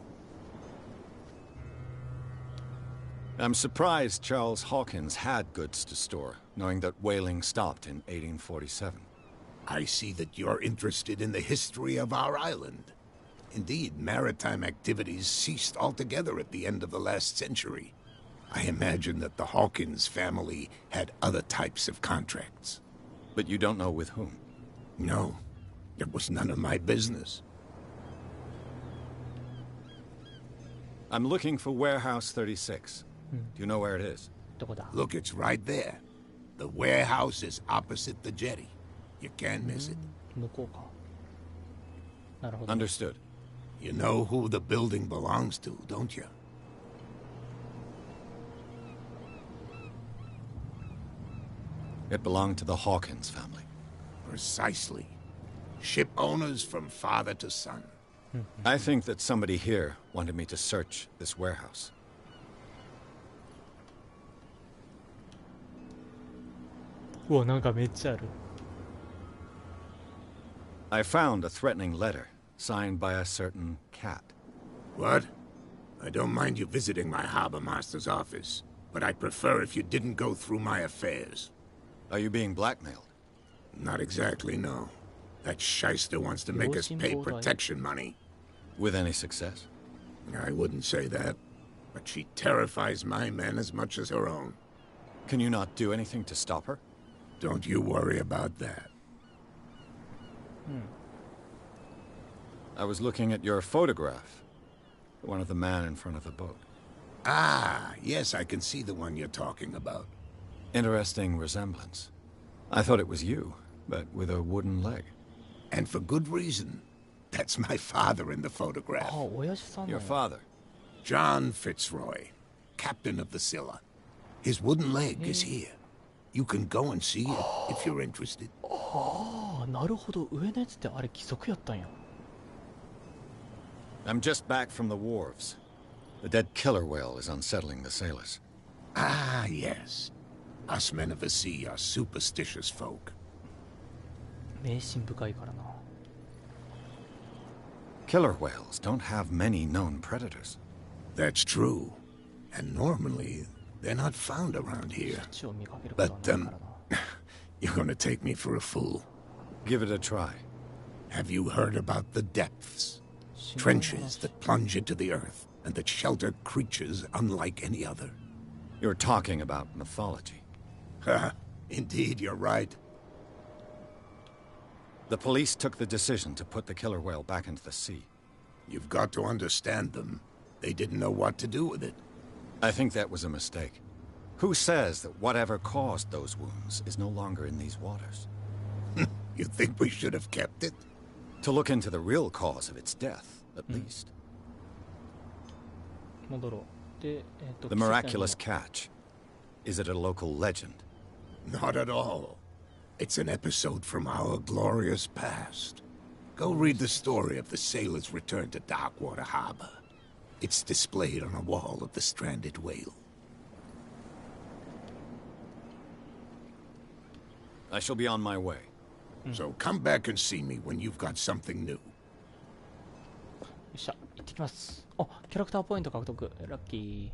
I'm surprised Charles Hawkins had goods to store, knowing that whaling stopped in 1847. I see that you're interested in the history of our island. Indeed, maritime activities ceased altogether at the end of the last century. I imagine that the Hawkins family had other types of contracts. But you don't know with whom? No, it was none of my business. I'm looking for Warehouse 36. Do you know where it is? Look, it's right there. The warehouse is opposite the jetty. You can't miss it. Understood. You know who the building belongs to, don't you? It belonged to the Hawkins family. Precisely. Ship owners from father to son. I think that somebody here wanted me to search this warehouse. I found a threatening letter signed by a certain cat. What? I don't mind you visiting my harbor master's office, but I'd prefer if you didn't go through my affairs. Are you being blackmailed? Not exactly, no. That shyster wants to make us pay protection money. With any success? I wouldn't say that, but she terrifies my men as much as her own. Can you not do anything to stop her? Don't you worry about that. I was looking at your photograph. One of the man in front of the boat. Ah, yes, I can see the one you're talking about. Interesting resemblance. I thought it was you, but with a wooden leg. And for good reason. That's my father in the photograph. Your father? John Fitzroy, captain of the Scylla. His wooden leg is here. You can go and see it if you're interested. I'm just back from the wharves. The dead killer whale is unsettling the sailors. Ah, yes. Us men of the sea are superstitious folk. Killer whales don't have many known predators. That's true. And normally, they're not found around here. But, you're gonna take me for a fool. Give it a try. Have you heard about the depths? Trenches that plunge into the earth, and that shelter creatures unlike any other. You're talking about mythology. Ha! Indeed, you're right. The police took the decision to put the killer whale back into the sea. You've got to understand them. They didn't know what to do with it. I think that was a mistake. Who says that whatever caused those wounds is no longer in these waters? You think we should have kept it? To look into the real cause of its death, at least. The miraculous catch. Is it a local legend? Not at all. It's an episode from our glorious past. Go read the story of the sailor's return to Darkwater Harbor. It's displayed on a wall of the stranded whale. I shall be on my way. So come back and see me when you've got something new. よっしゃ、行ってきます。あ、キャラクターポイント獲得。ラッキ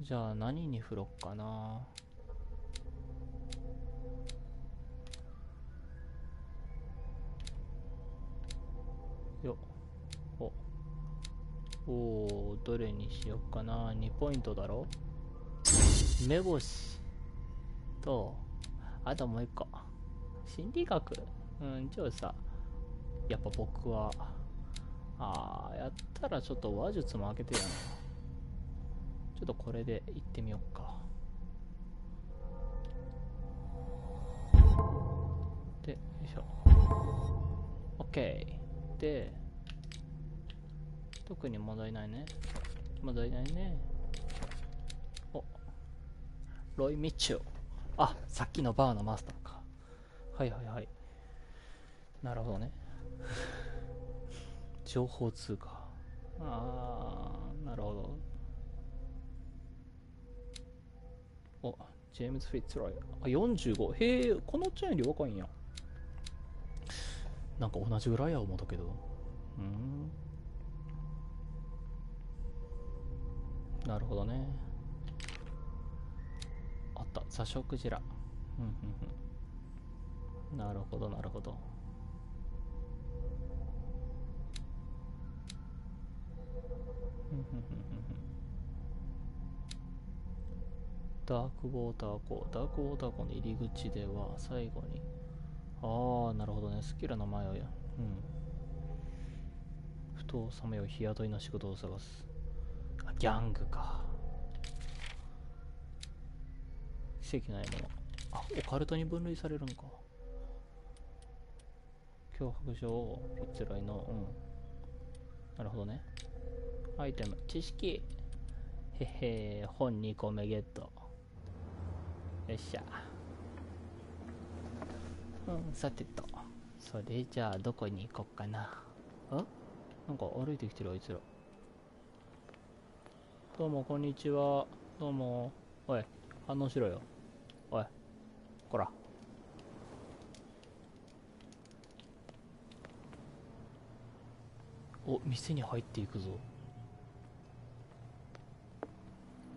ー。じゃあ何に振ろっかな。よっ。おー、どれにしよっかな。2ポイントだろ。目星と、あともう一個。心理学。じゃあさ、やっぱ僕は、やったらちょっと話術も開けてやな。ちょっとこれで行ってみようか。で、よいしょ。OK。で、特に問題ないね。問題ないね。お、ロイ・ミッチェル。あ、さっきのバーのマスターか。はいはいはい。なるほどね。情報通貨。なるほど。お、ジェームズ・フィッツロイ。あ、45。へえ、このちゃんより若いんや。なんか同じぐらいや思ったけど。なるほどね。あった、ザショクジラ。なるほど、なるほど。ダークウォーター湖。ダークウォーター湖の入り口では最後に、ああ、なるほどね。スキルの前をや。ふとさまよう日雇いの仕事を探す。あ、ギャングか。奇跡の獲物。あ、オカルトに分類されるんか。脅迫状、フィッツロイの、なるほどね。アイテム、知識。へへ、本2個目ゲット。よっしゃ。さてと。それじゃあ、どこに行こっかな。あ、なんか歩いてきてるあいつら。どうも、こんにちは。どうも。おい、反応しろよ。おい、こら。お、店に入っていくぞ。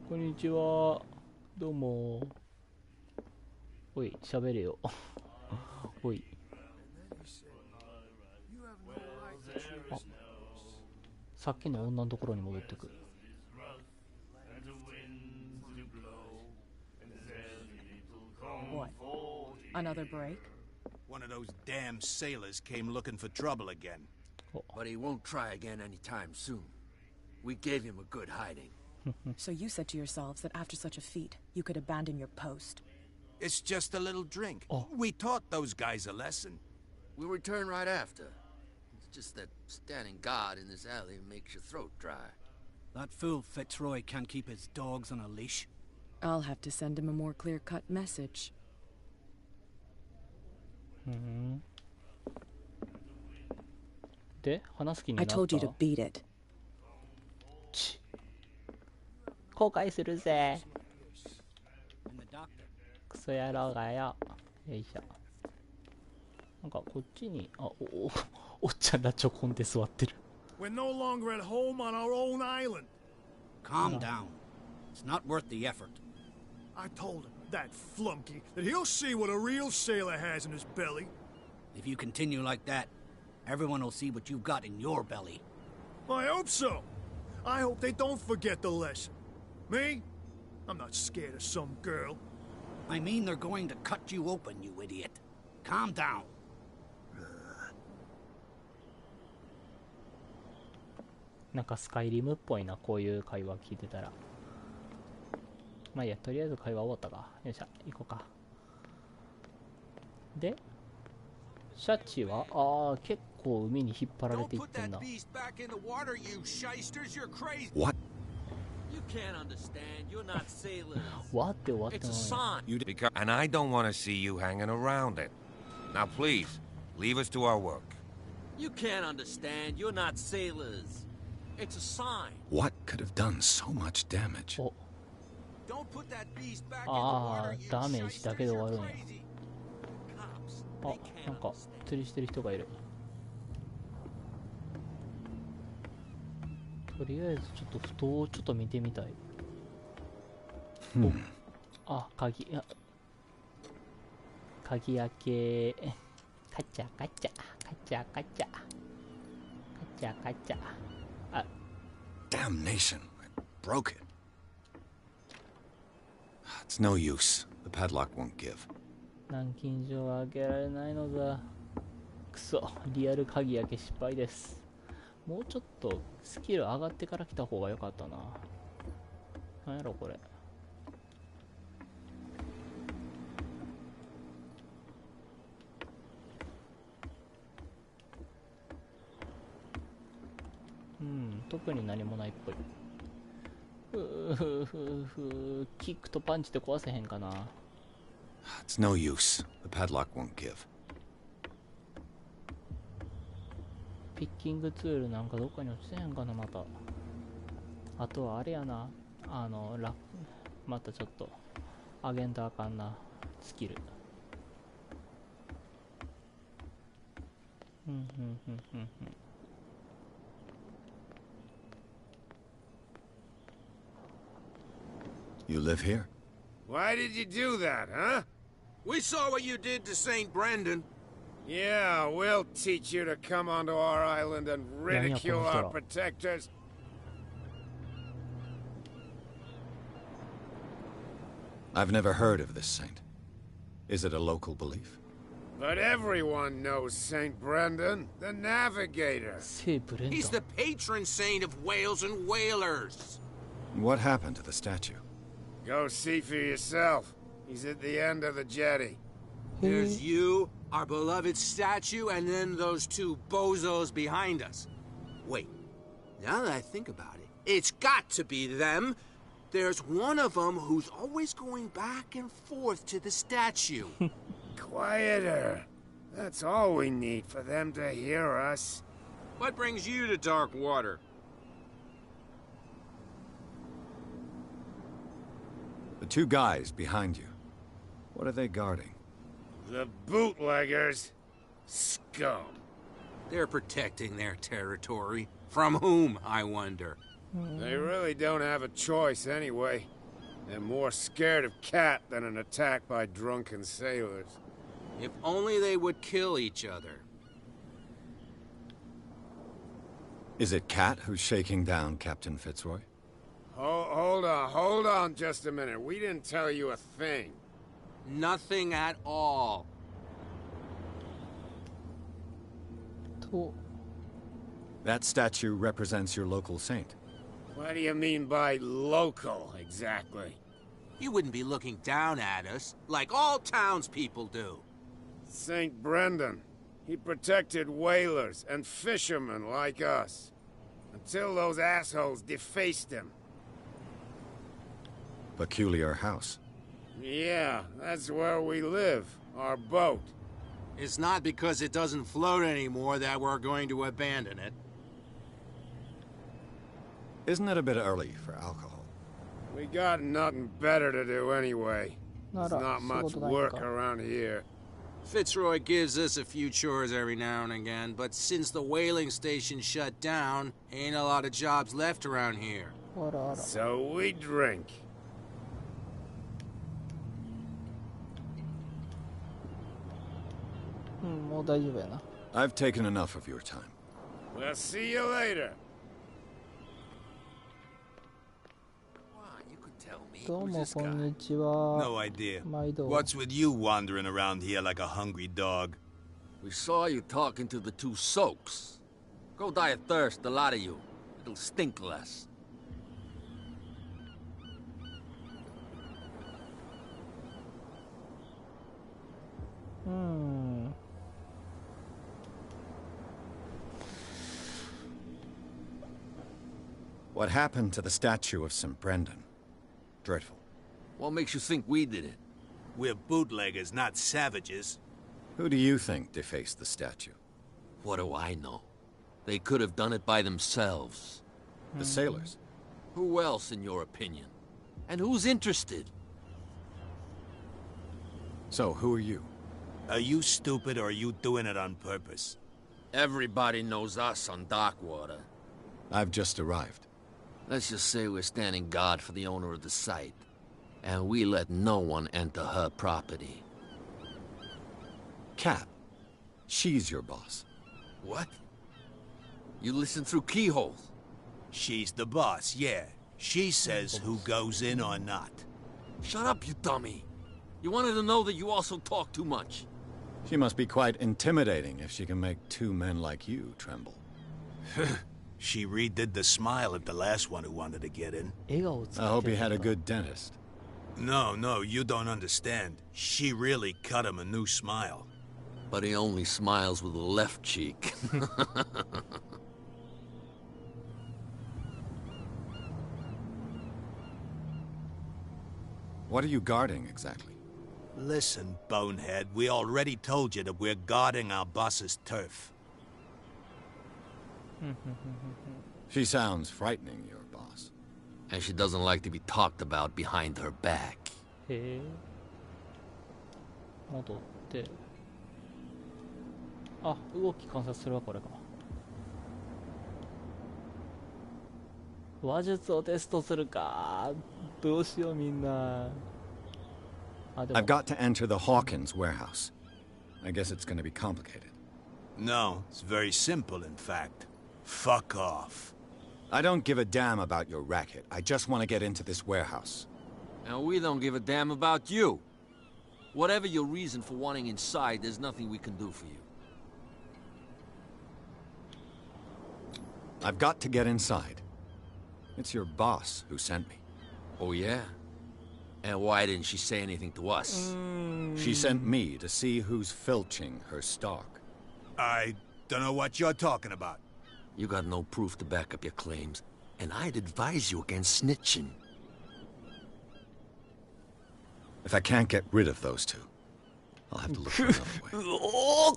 こんにちは。どうも。おい、喋れよ。おい。あ、さっきの女のところに戻ってく。What? Another break? One of those damn sailors came looking for trouble again. But he won't try again anytime soon. We gave him a good hiding. So you said to yourselves that after such a feat, you could abandon your post. It's just a little drink. We taught those guys a lesson. We'll return right after. It's just that standing guard in this alley makes your throat dry. That fool Fitzroy can't keep his dogs on a leash. I'll have to send him a more clear-cut message. で、話す気になった。 I told you to beat it. 後悔するぜ。クソ野郎がよ。よいしょ。なんかこっちに、あ、おっちゃんらちょこんで座ってる。We're no longer at home on our own island. Calm down. It's not worth the effort. I told him, that flunky, that he'll see what a real sailor has in his belly. If you continue like that, everyone will see what you've got in your belly. I hope so. I hope they don't forget the lesson. Me? I'm not scared of some girl. I mean they're going to cut you open, you idiot. Calm down. なんかスカイリムっぽいな、こういう会話聞いてたら。まあいいや、とりあえず会話終わったか。よいしょ、行こうか。で、シャチは、結構海に引っ張られていってんな。What? You can't understand. You're not sailors. わって終わってない。 It's a sign. And I don't want to see you hanging around it. Now please, leave us to our work. You can't understand. You're not sailors. It's a sign. What could have done so much damage? Don't put that beast back in the あ water, あ、 you ダメージだけで終わるんや。 crazy. Cops, あ、 they なん can't か understand. 釣りしてる人がいる。とりあえずちょっとふとをちょっと見てみたい。あ、鍵開け。カチャカチャカチャカチャカチャカチャ。あ、 Damnation! I broke it. It's no use. The padlock won't give. 南京錠は開けられないのだ。くそ、リアル鍵開け失敗です。もうちょっとスキル上がってから来た方が良かったな。なんやろこれ。特に何もないっぽい。キックとパンチで壊せへんかな。It's no use. The padlock won't give. ピッキングツールなんかどっかに落ちてへんかな、また。あとはあれやな。またちょっとあげんとあかんな、スキル。You live here? Why did you do that, huh? We saw what you did to St. Brendan. Yeah, we'll teach you to come onto our island and ridicule our protectors. I've never heard of this saint. Is it a local belief? But everyone knows St. Brendan, the navigator. He's the patron saint of whales and whalers. What happened to the statue? Go see for yourself. He's at the end of the jetty. There's you, our beloved statue, and then those two bozos behind us. Wait, now that I think about it, it's got to be them. There's one of them who's always going back and forth to the statue. Quieter. That's all we need for them to hear us. What brings you to dark water? The two guys behind you. What are they guarding? The bootleggers. Scum. They're protecting their territory. From whom, I wonder? They really don't have a choice anyway. They're more scared of Cat than an attack by drunken sailors. If only they would kill each other. Is it Cat who's shaking down Captain Fitzroy? Hold on just a minute. We didn't tell you a thing. Nothing at all. That statue represents your local saint. What do you mean by local, exactly? You wouldn't be looking down at us, like all townspeople do. St. Brendan. He protected whalers and fishermen like us. Until those assholes defaced him. Peculiar house. Yeah, that's where we live. Our boat. It's not because it doesn't float anymore that we're going to abandon it. Isn't it a bit early for alcohol? We got nothing better to do anyway. There's not much work around here. Fitzroy gives us a few chores every now and again, but since the whaling station shut down, ain't a lot of jobs left around here. So we drink. I've taken enough of your time. We'll see you later. No idea. What's with you wandering around here like a hungry dog? We saw you talking to the two soaks. Go die of thirst, the lot of you. It'll stink less. What happened to the statue of St. Brendan? Dreadful. What makes you think we did it? We're bootleggers, not savages. Who do you think defaced the statue? What do I know? They could have done it by themselves. The sailors? Who else, in your opinion? And who's interested? So, who are you? Are you stupid or are you doing it on purpose? Everybody knows us on Darkwater. I've just arrived. Let's just say we're standing guard for the owner of the site. And we let no one enter her property. Cat. She's your boss. What? You listen through keyholes? She's the boss, yeah. She says who goes in or not. Shut up, you dummy. You wanted to know that you also talk too much. She must be quite intimidating if she can make two men like you tremble. She redid the smile at the last one who wanted to get in. I hope he had a good dentist. No, you don't understand. She really cut him a new smile. But he only smiles with the left cheek. What are you guarding, exactly? Listen, bonehead, we already told you that we're guarding our boss's turf. She sounds frightening, your boss. And she doesn't like to be talked about behind her back. へえ。戻って、あ、動き観察するわ。これか。話術をテストするか。どうしようみんな。あ、でも I've got to enter the Hawkins warehouse. I guess it's going to be complicated. No, it's very simple, in fact. Fuck off. I don't give a damn about your racket. I just want to get into this warehouse. And we don't give a damn about you. Whatever your reason for wanting inside, there's nothing we can do for you. I've got to get inside. It's your boss who sent me. Oh, yeah? And why didn't she say anything to us? She sent me to see who's filching her stock. I don't know what you're talking about. You got no proof to back up your claims, and I'd advise you against snitching. If I can't get rid of those two, I'll have to look for another way. おお、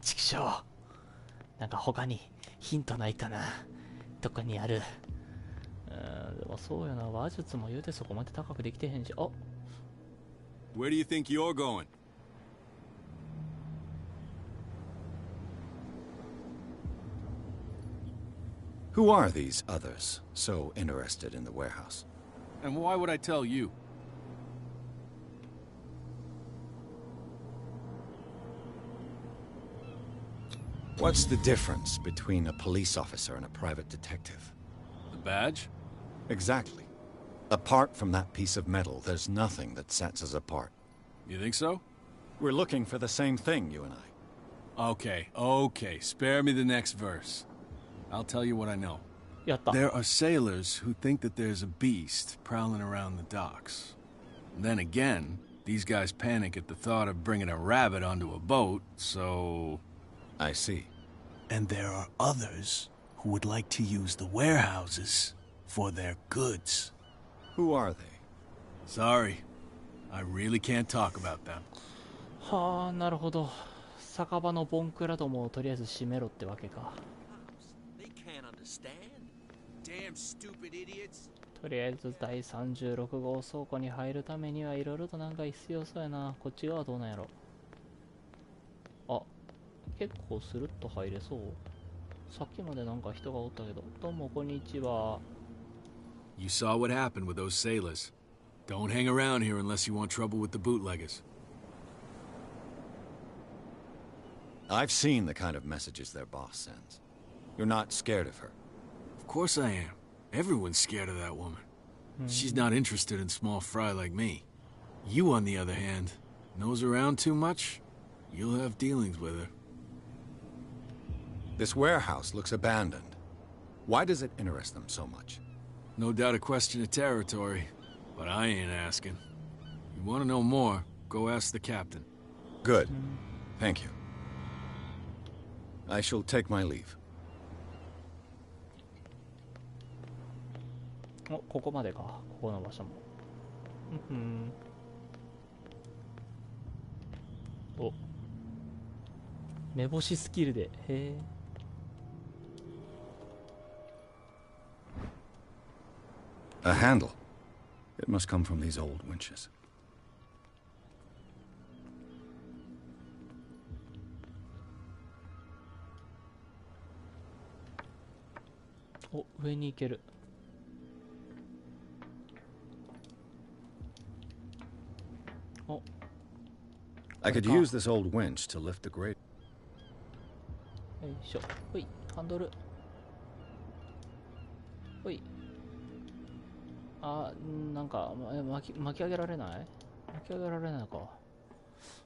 ちくしょう。なんか他にヒントないかな。どこにある。でもそうよな。話術も言うてそこまで高くできてへんし。あ、 Where do you think you're going? Who are these others so interested in the warehouse? And why would I tell you? What's the difference between a police officer and a private detective? The badge? Exactly. Apart from that piece of metal, there's nothing that sets us apart. You think so? We're looking for the same thing, you and I. Okay. Spare me the next verse. I'll tell you what I know. There are sailors who think that there's a beast prowling around the docks. Then again, these guys panic at the thought of bringing a rabbit onto a boat, so... I see. And there are others who would like to use the warehouses for their goods. Who are they? Sorry. I really can't talk about them. はあ、なるほど。酒場のボンクラどもをとりあえず閉めろってわけか。とりあえず第36号倉庫に入るためにはいろいろとなんか必要そうやな。こっち側どうなんやろ。あ、結構スルッと入れそう。さっきまでなんか人がおったけど。どうもこんにちは。You saw what happened with those sailors. Don't hang around here unless you want trouble with the bootleggers. I've seen the kind of messages their boss sends. You're not scared of her. Of course I am. Everyone's scared of that woman. She's not interested in small fry like me. You, on the other hand, nose around too much, you'll have dealings with her. This warehouse looks abandoned. Why does it interest them so much? No doubt a question of territory, but I ain't asking. You want to know more, go ask the captain. Good. Thank you. I shall take my leave. お、ここまでか。ここの場所も。お、目星スキルで。へえ。A handle. It must come from these old winches. お、上に行ける。お。I could use this old winch to lift the grate. よいしょ。ほい、ハンドル。ほい。あ、なんか巻き上げられない？巻き上げられないか。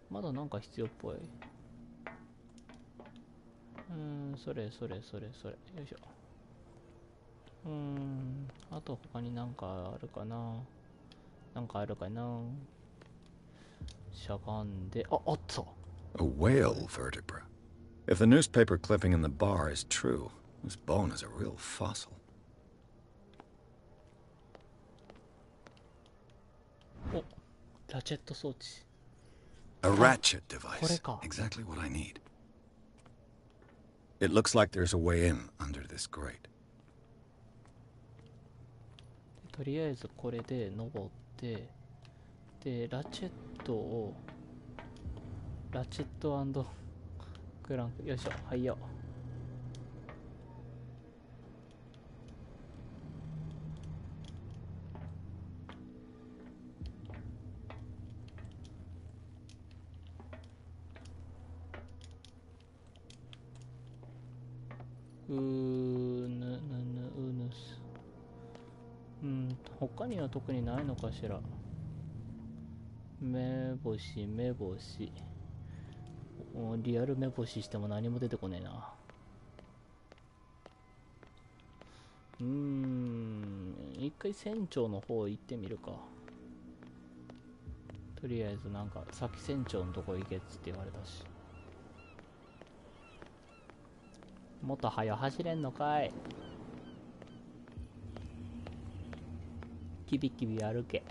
まだなんか必要っぽい。それ。よいしょ。あと他になんかあるかな。しゃがんで、あった。A whale vertebra. If the newspaper clipping in the bar is true, this bone is a real fossil. お、ラチェット装置。A ratchet device. これか。Exactly what I need. It looks like there's a way in under this grate. とりあえずこれで登って、で、ラチェットクランク、よいしょ、はいよ。他には特にないのかしら。目星。リアル目星しても何も出てこねえな。一回船長の方行ってみるか。とりあえずなんか先船長のとこ行けっつって言われたし。もっと早走れんのかい。キビキビ歩け。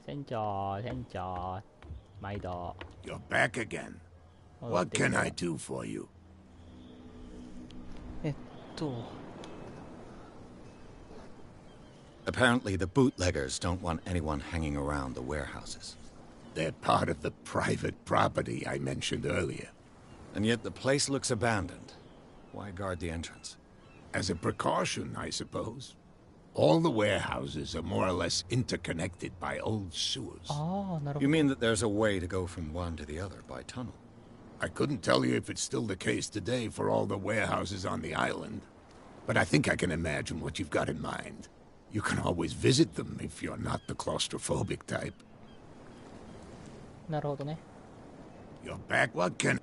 船長、毎度。 You're back again. What can I do for you? Apparently the bootleggers don't want anyone hanging around the warehouses. They're part of the private property I mentioned earlier. And yet the place looks abandoned. Why guard the entrance? As a precaution, I suppose. All the warehouses are more or less interconnected by old sewers. You mean that there's a way to go from one to the other by tunnel? I couldn't tell you if it's still the case today for all the warehouses on the island. But I think I can imagine what you've got in mind. You can always visit them if you're not the claustrophobic type. なるほどね。You're back. What can...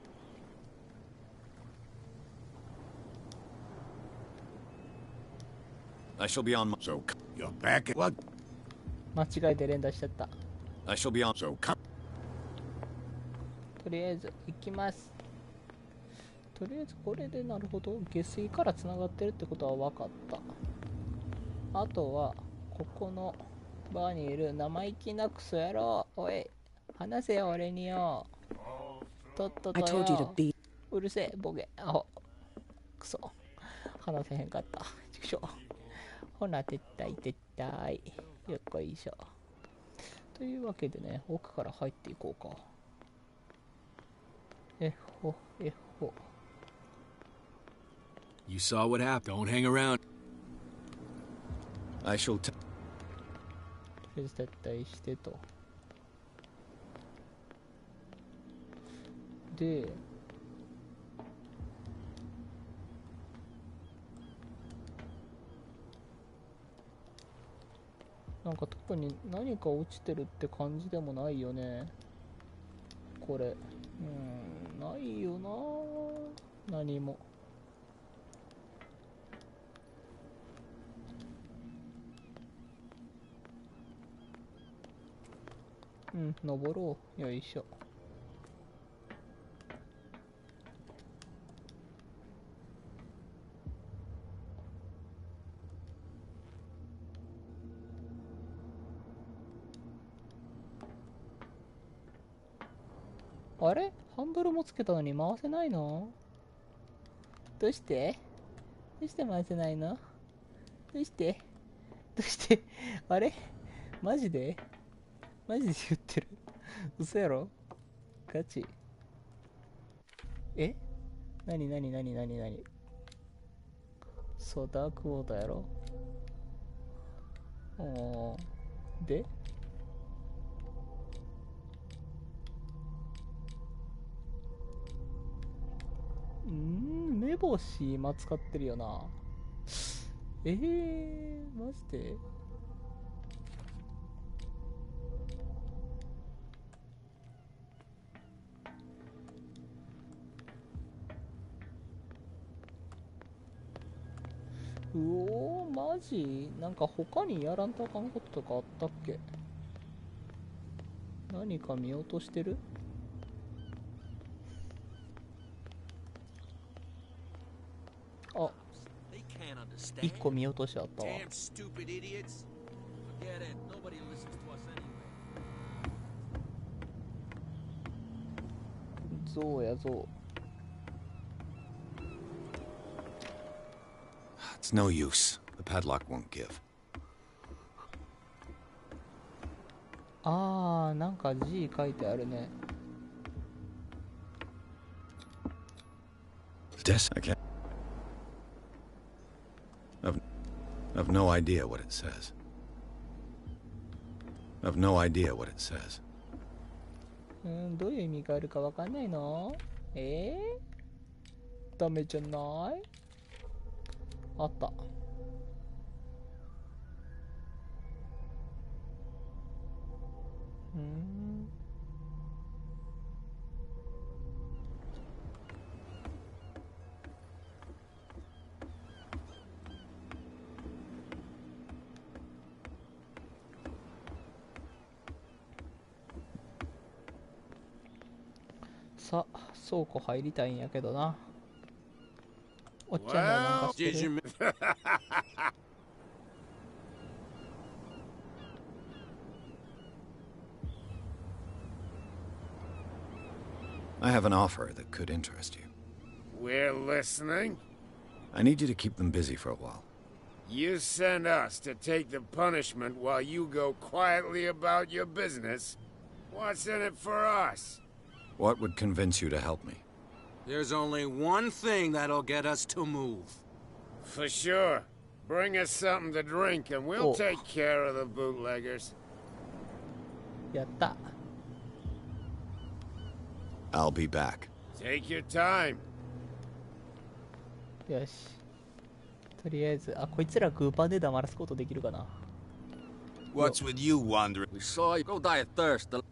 I shall be on my... So, you're back at what? 間違えて連打しちゃった。I shall be on... So, come... とりあえず行きます。とりあえずこれでなるほど下水からつながってるってことは分かった。あとはここのバーにいる生意気なクソ野郎、おい話せよ俺によ。とっととよ。うるせえボケ。アホクソ話せへんかった。ちくしょう。ほな撤退よっこいしょ。というわけでね、奥から入っていこうか。You saw what happened. Don't hang around. I shall 撤退してと。で、なんか特に何か落ちてるって感じでもないよね。これ。ないよな。何も。登ろう。よいしょ。あれ？ハンドルもつけたのに回せないの？どうして回せないの？どうしてあれ？マジで言ってる？嘘やろ？ガチ？え？なにそう、ダークウォーターやろ？で？目星今使ってるよな。マジで？マジ？なんか他にやらんとあかんこととかあったっけ？何か見落としてる？あ、1個見落としあったわ。ゾウやゾウ。It's no use. The padlock won't give. あー、なんか字書いてあるね。Des, I can't. I've no idea what it says. I've no idea what it says. どういう意味があるかわかんないの？ダメじゃない？あった。さあ、倉庫入りたいんやけどな。おっちゃんがなんかしてる。I have an offer that could interest you. We're listening. I need you to keep them busy for a while. You send us to take the punishment while you go quietly about your business. What's in it for us? What would convince you to help me? There's only one thing that'll get us to move. For sure. Bring us something to drink and we'll take care of the bootleggers. やった。I'll be back. Take your time. よし。とりあえず、こいつらグーパーで黙らすことできるかな。What's with you wandering? We saw you. Go die of thirst.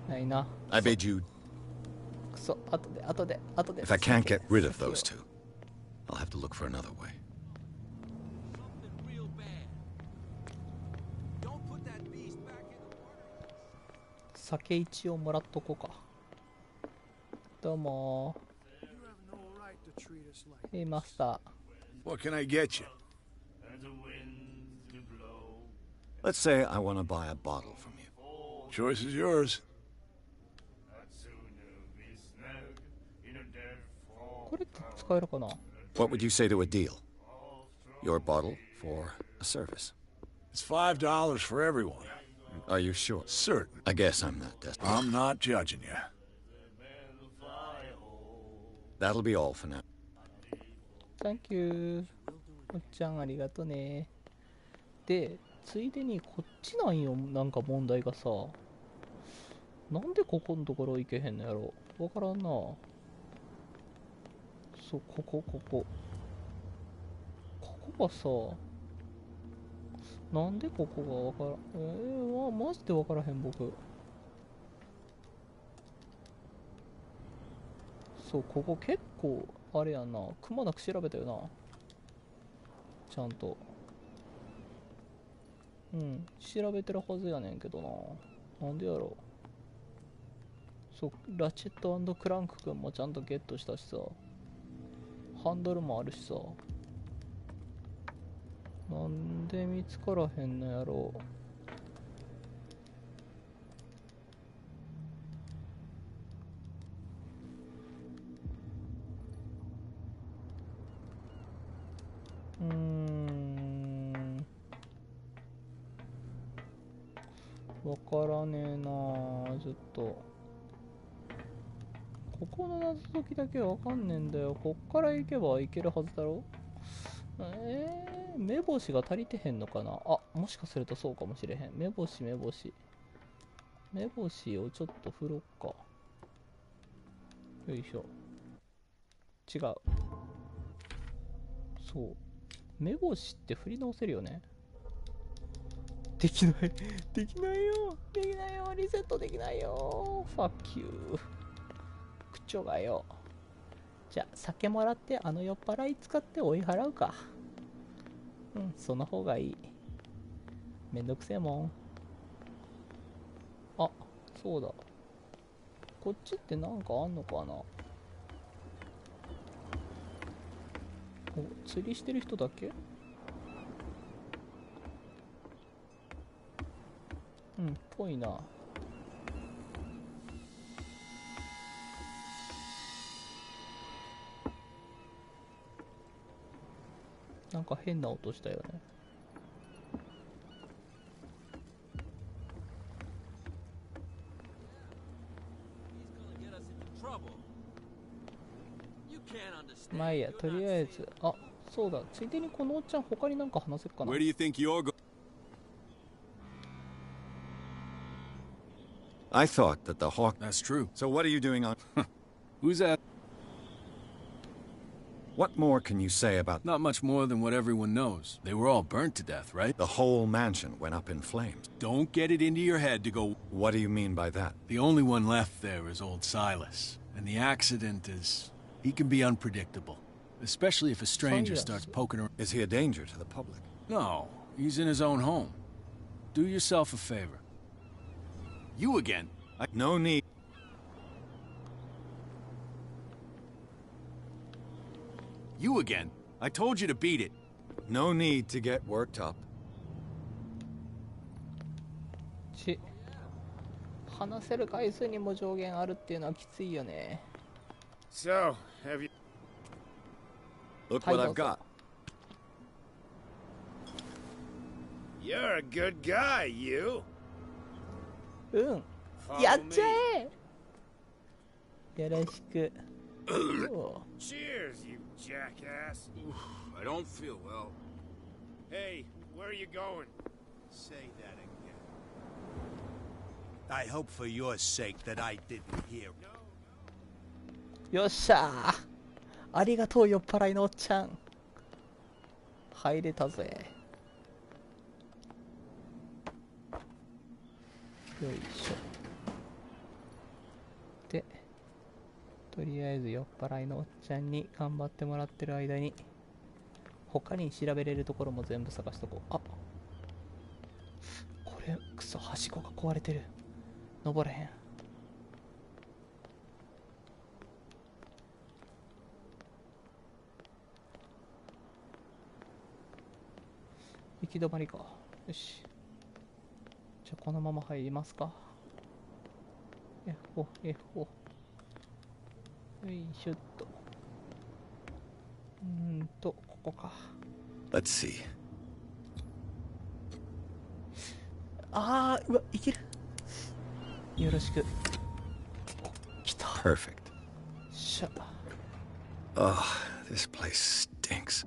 ないな。I bid you. くそ、後で。If I can't get rid of those two, I'll have to look for another way. 酒一応もらっとこうか。どうもー。Hey, Master. What can I get you? Let's say I want to buy a bottle from you. Choice is yours. これって使えるかな？ What would you say to a deal? Your bottle for a service. It's $5 for everyone. Are you sure? Certain. I guess I'm not desperate. I'm not judging you. That'll be all for now. Thank you. おっちゃんありがとね。で、ついでにこっちなんよ、なんか問題がさ。なんでここのところ行けへんのやろ。わからんな。そう、ここがさ、なんでここがわからん。マジでわからへん、僕。そう、ここ結構、あれやんな。くまなく調べたよな。ちゃんと。うん、調べてるはずやねんけどな。なんでやろ。そう、ラチェット&クランク君もちゃんとゲットしたしさ。ハンドルもあるしさ。なんで見つからへんのやろわからねえな、ずっと。ここの謎解きだけわかんねえんだよ。こっから行けば行けるはずだろ。目星が足りてへんのかな。もしかするとそうかもしれへん。目星をちょっと振ろっか。よいしょ。違う。そう。目星って振り直せるよね。できないよ。リセットできないよ。ファッキュー。口調がよ。じゃあ、酒もらって酔っ払い使って追い払うか。うん、その方がいい。めんどくせえもん。そうだ。こっちってなんかあんのかな。釣りしてる人だけ？うん、ぽいな。なんか変な音したよね。まあいいや、とりあえず。あ、そうだ。ついでにこのおっちゃん他になんか話せっかな。 Where do you think you're going? I thought that the hawk... That's true. So what are you doing on... Who's that? What more can you say about... Not much more than what everyone knows. They were all burnt to death, right? The whole mansion went up in flames. Don't get it into your head to go... What do you mean by that? The only one left there is old Silas. And the accident is... He can be unpredictable. Especially if a stranger starts poking around. Is he a danger to the public? No, he's in his own home. Do yourself a favor. You again? No need. You again? I told you to beat it. No need to get worked up. 話せる回数にも上限あるっていうのはきついよね。So, have you... Look what I've got. You're a good guy, you. うん。やっちゃえ。よろしく。Cheers, you jackass. I don't feel well. Hey, where are you going? Say that again. I hope for your sake that I didn't hear. よっしゃー。ありがとう、酔っ払いのおっちゃん。入れたぜ。よいしょ。で、とりあえず酔っ払いのおっちゃんに頑張ってもらってる間に、他に調べれるところも全部探しとこう。あ、これ、くそ、はしごが壊れてる。登れへん。行き止まりか。よし。じゃあこのまま入りますか。F4、F4。よいしょっと。ここか。Let's see. あー、うわ、いける。よろしく。来た。Perfect. しゃ。Oh, this place stinks.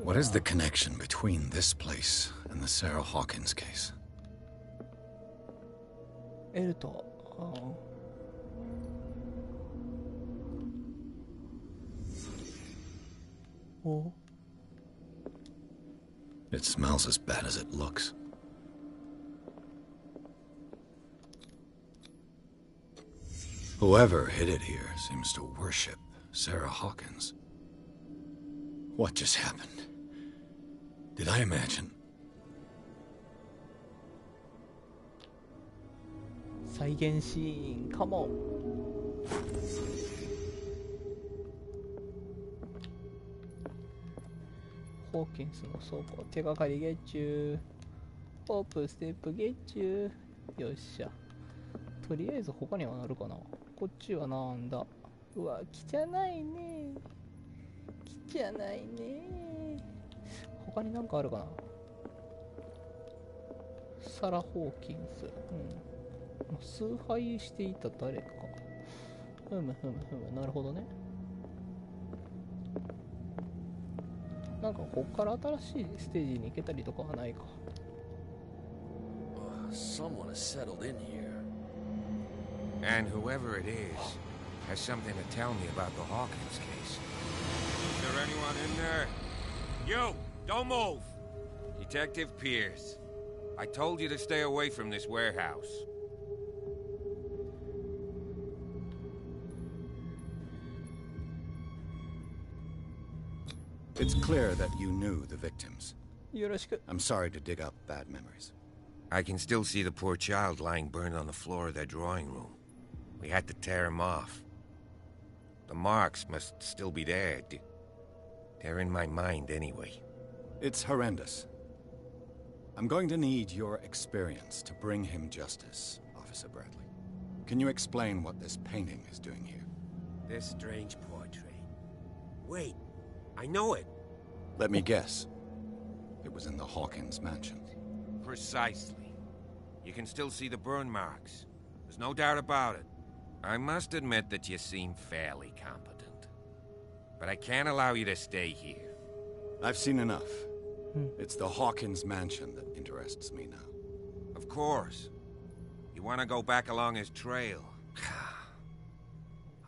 What is the connection between this place and the Sarah Hawkins case? エルト。お。 It smells as bad as it looks. Whoever hid it here seems to worship Sarah Hawkins. What just happened? Did I imagine? 再現シーン、カモン。ホーキンスの倉庫、手がかりゲッチュー。ホープステップゲッチュー。よっしゃ。とりあえず他にはなるかな。こっちはなんだ。うわ、汚いね。汚いね。他になんかあるかな。サラ・ホーキンス。崇拝していた誰か。ふむ。なるほどね。なんかこっから新しいステージに行けたりとかはないか。Someone has settled in here. And whoever it is has something to tell me about the Hawkins case. Is there anyone in there? You! Don't move! Detective Pierce. I told you to stay away from this warehouse. It's clear that you knew the victims. よろしく。 I'm sorry to dig up bad memories. I can still see the poor child lying burned on the floor of their drawing room. We had to tear him off. The marks must still be there. They're in my mind anyway. It's horrendous. I'm going to need your experience to bring him justice, Officer Bradley. Can you explain what this painting is doing here? This strange portrait. Wait, I know it. Let me guess. It was in the Hawkins mansion. Precisely. You can still see the burn marks. There's no doubt about it. I must admit that you seem fairly competent. But I can't allow you to stay here. I've seen enough. It's the Hawkins mansion that interests me now. Of course. You want to go back along his trail.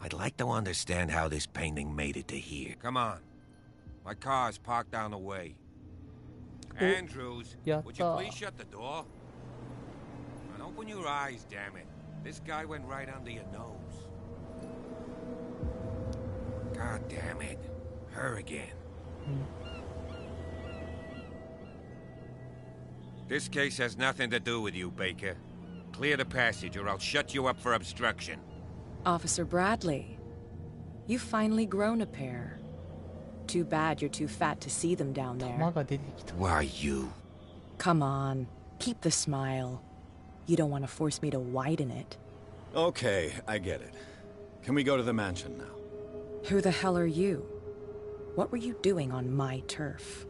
I'd like to understand how this painting made it to here. Come on. My car's parked down the way. Andrews, would you please shut the door? And open your eyes, damn it. This guy went right under your nose. God damn it. Her again. This case has nothing to do with you, Baker. Clear the passage or I'll shut you up for obstruction. Officer Bradley, you've finally grown a pair. Too bad you're too fat to see them down there. Why you? Come on, keep the smile. You don't want to force me to widen it. Okay, I get it. Can we go to the mansion now? Who the hell are you? What were you doing on my turf?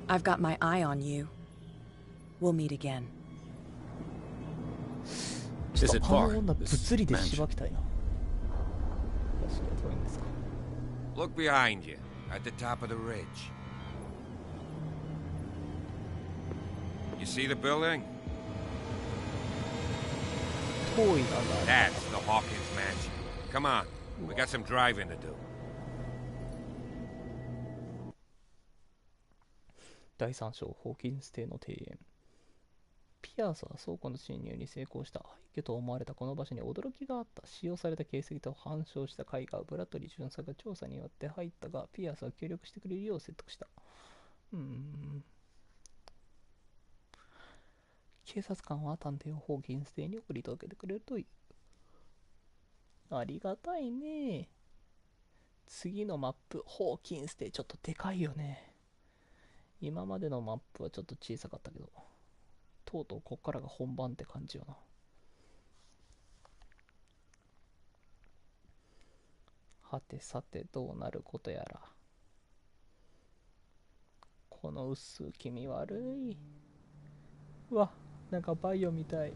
I've got my eye on you. We'll meet again. Is it far? Look behind you, at the top of the ridge. You see the building? That's the Hawkins mansion. Come on, we got some driving to do. 第3章、ホーキンス邸の庭園。ピアスは倉庫の侵入に成功した。廃墟と思われたこの場所に驚きがあった。使用された形跡と反証した絵画、ブラッドリー巡査が調査によって入ったが、ピアスは協力してくれるよう説得した。警察官は探偵をホーキンス邸に送り届けてくれるという。ありがたいね。次のマップ、ホーキンス邸ちょっとでかいよね。今までのマップはちょっと小さかったけど、とうとうこっからが本番って感じよな。はてさてどうなることやら。この薄気味悪い。うわ、なんかバイオみたい。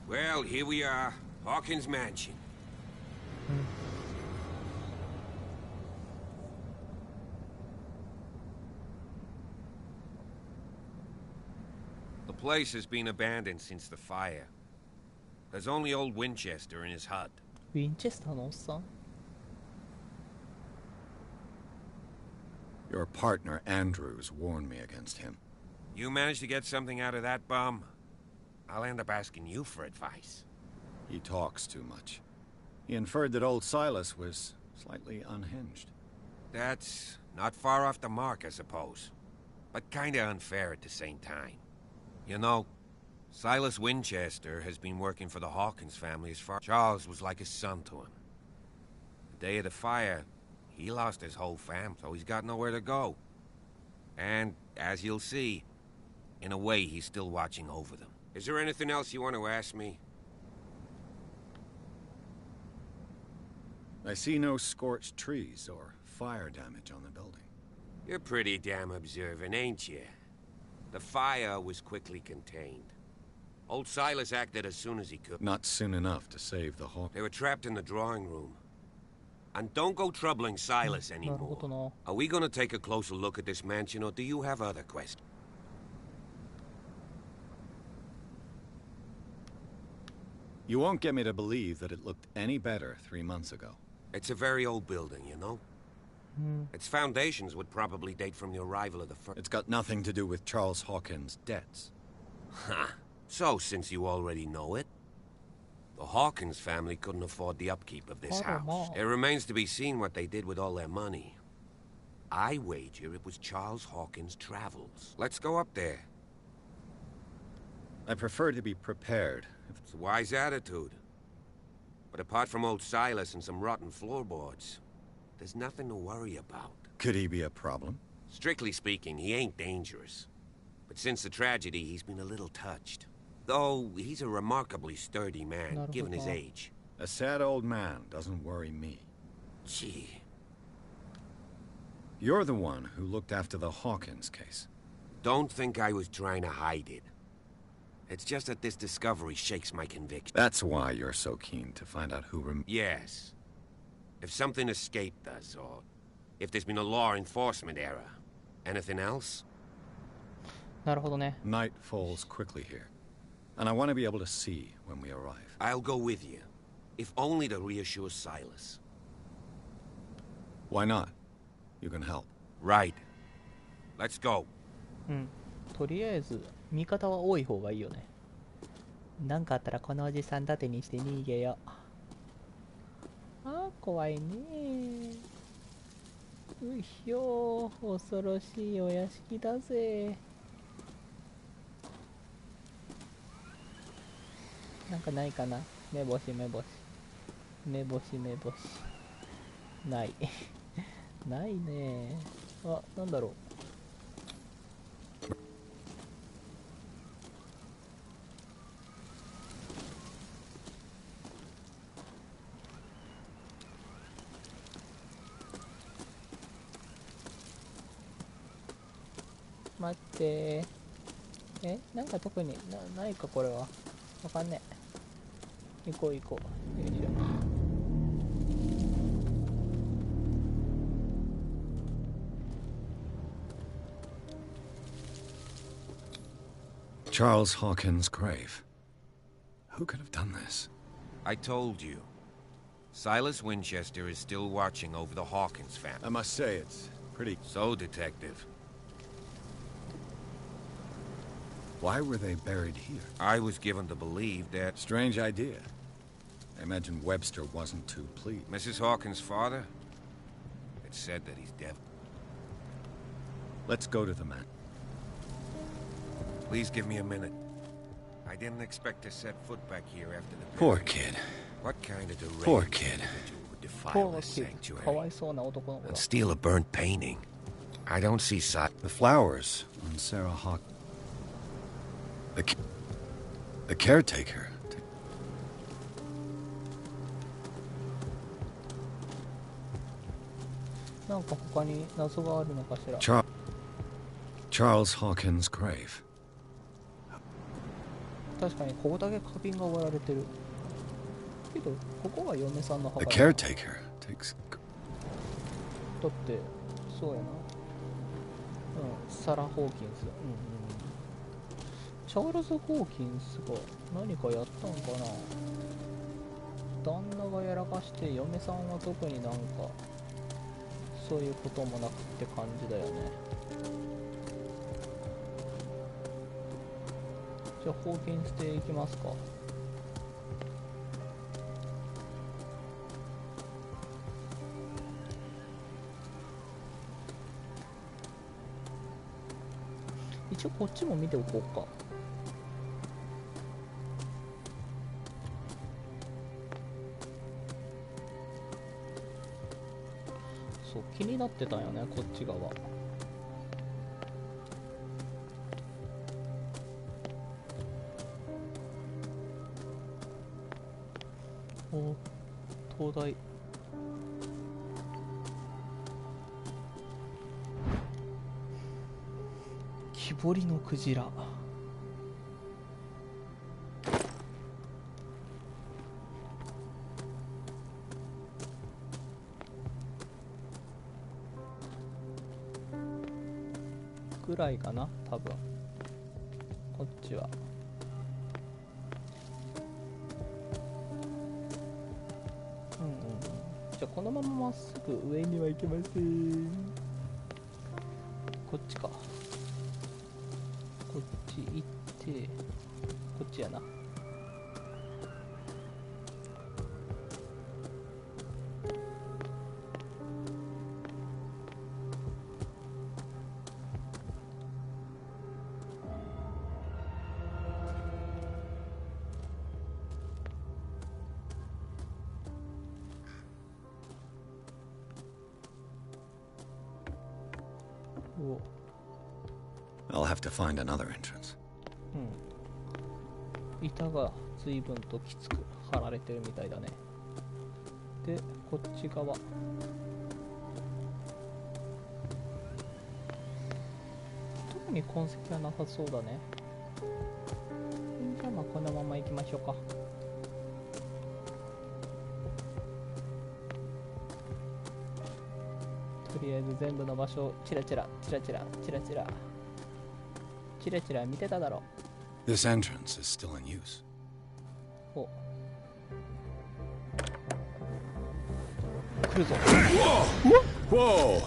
Well, here we are. Hawkins Mansion. The place has been abandoned since the fire. There's only old Winchester in his hut. Winchesterのおっさん? Your partner, Andrews, warned me against him. You managed to get something out of that bum? I'll end up asking you for advice. He talks too much. He inferred that old Silas was slightly unhinged. That's not far off the mark, I suppose. But kinda unfair at the same time. You know, Silas Winchester has been working for the Hawkins family as far... Charles was like a son to him. The day of the fire, he lost his whole family, so he's got nowhere to go. And, as you'll see, in a way, he's still watching over them. Is there anything else you want to ask me? I see no scorched trees or fire damage on the building. You're pretty damn observant, ain't you? The fire was quickly contained. Old Silas acted as soon as he could. Not soon enough to save the Hawk. They were trapped in the drawing room. And don't go troubling Silas anymore. Are we gonna take a closer look at this mansion, or do you have other questions? You won't get me to believe that it looked any better 3 months ago. It's a very old building, you know? Its foundations would probably date from the arrival of the first... It's got nothing to do with Charles Hawkins' debts. Ha! So, since you already know it, the Hawkins family couldn't afford the upkeep of this house. It remains to be seen what they did with all their money. I wager it was Charles Hawkins' travels. Let's go up there. I prefer to be prepared. It's a wise attitude. But apart from old Silas and some rotten floorboards, there's nothing to worry about. Could he be a problem? Strictly speaking, he ain't dangerous. But since the tragedy, he's been a little touched. Though, he's a remarkably sturdy man, given his age. A sad old man doesn't worry me. Gee. You're the one who looked after the Hawkins case. Don't think I was trying to hide it. It's just that this discovery shakes my conviction. That's why you're so keen to find out who Yes. If something escaped us, or if there's been a law enforcement error. Anything else? なるほどね。 Night falls quickly here, and I want to be able to see when we arrive. I'll go with you, if only to reassure Silas. Why not? You can help. Right. Let's go. うん。とりあえず味方は多い方がいいよね。なんかあったらこのおじさん盾にして逃げよう。あー怖いね。うひょー、恐ろしいお屋敷だぜ。なんかないかな。目星目星目星目星ないないね。あ、なんだろう。待ってー。なんか特にないかこれは。わかんねえ。行こう行こう。よいしょ。Charles Hawkins' grave. Who could have done this? I told you. Silas Winchester is still watching over the Hawkins family. I must say, it's pretty... So, Detective. Why were they buried here? I was given to believe that... Strange idea. I imagine Webster wasn't too pleased. Mrs. Hawkins' father? It's said that he's dead. Let's go to the man. Please give me a minute. I didn't expect to set foot back here after the... Poor kid. What kind of deranged Poor kid. would defile this sanctuary そうな男の子だ。 and steal a burnt painting? I don't see sight. The flowers on Sarah Hawk... The caretaker. なんか他に謎があるのかしら。Charles Hawkins' grave. 確かにここだけ花瓶が割られてる。けどここが嫁さんの墓 The だ。 caretaker takes... だってそうやな。サラ・ホーキンス。チャールズ・ホーキンスが何かやったんかな。旦那がやらかして嫁さんは特になんかそういうこともなくって感じだよね。じゃあホーキンス邸行きますか。一応こっちも見ておこうか。そう気になってたんよね、こっち側。お、灯台。木彫りのクジラ。ぐらいかな、多分。こっちは。じゃあこのまままっすぐ上には行けません。こっちか。こっち行ってこっちやな。I'll have to find another entrance. 板が随分ときつく張られてるみたいだね。で、こっち側。特に痕跡はなさそうだね。じゃあまあこのまま行きましょうか。とりあえず全部の場所をチラチラチラチラチラチラチラチラ見てただろ。This entrance is still in use. お、来るぞ。Whoa!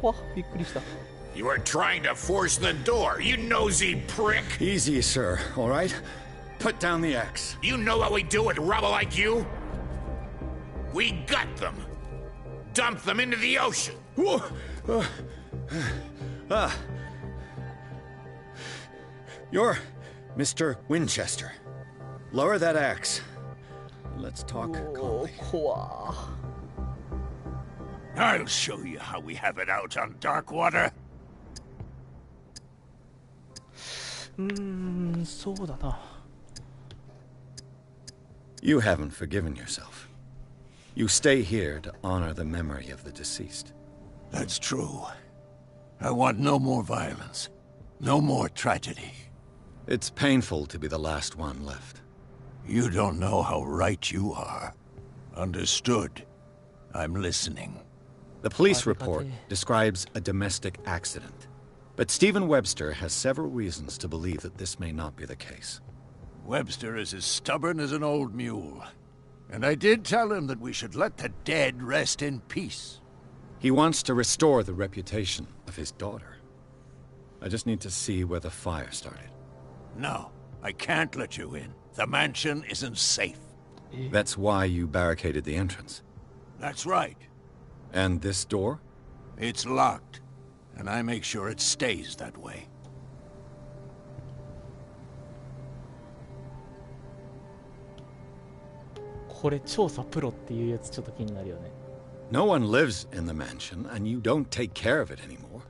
怖っ、びっくりした。You are trying to force the door, you nosy prick! Easy, sir, all right? Put down the axe. You know what we do with rubble like you? We gut them. Dump them into the ocean. You're Mr. Winchester. Lower that axe. Let's talk calmly. I'll show you how we have it out on Darkwater. そうだな。You haven't forgiven yourself. You stay here to honor the memory of the deceased. That's true. I want no more violence. No more tragedy. It's painful to be the last one left. You don't know how right you are. Understood. I'm listening. The police report describes a domestic accident. But Stephen Webster has several reasons to believe that this may not be the case. Webster is as stubborn as an old mule. And I did tell him that we should let the dead rest in peace. He wants to restore the reputation of his daughter. I just need to see where the fire started. No, I can't let you in. The mansion isn't safe. That's why you barricaded the entrance. That's right. And this door? It's locked, and I make sure it stays that way. No one lives in the mansion, and you don't take care of it anymore.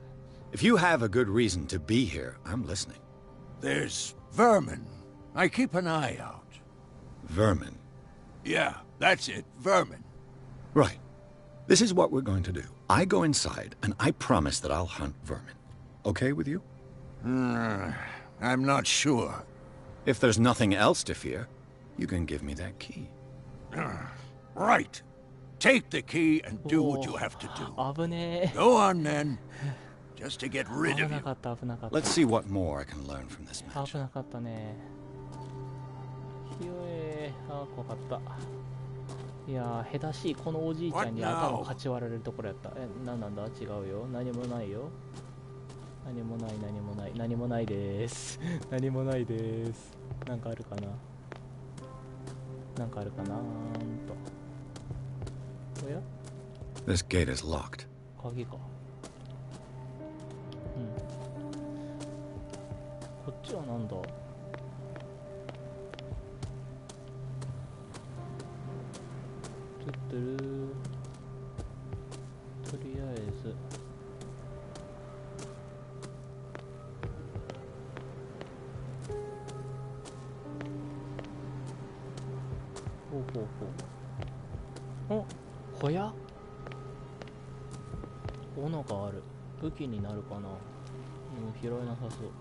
If you have a good reason to be here, I'm listening. There's vermin. I keep an eye out. Vermin? Yeah, that's it, vermin. Right. This is what we're going to do. I go inside, and I promise that I'll hunt vermin. Okay with you? I'm not sure. If there's nothing else to fear, you can give me that key. Right. Take the key and do what you have to do. Go on, then. Just to get rid of you. Let's see what more I can learn from this match. いやー、下手しいこのおじいちゃんに頭かち割られるところやった。なんだ違うよ。何もないよ。何もない何もない何もないです。何もないです。なんかあるかな。なんかあるかなーんと。おや？ This gate is locked. 鍵か。こっちはなんだ？とりあえずほうほうほう。お、小屋？斧がある。武器になるかな。拾えなさそう。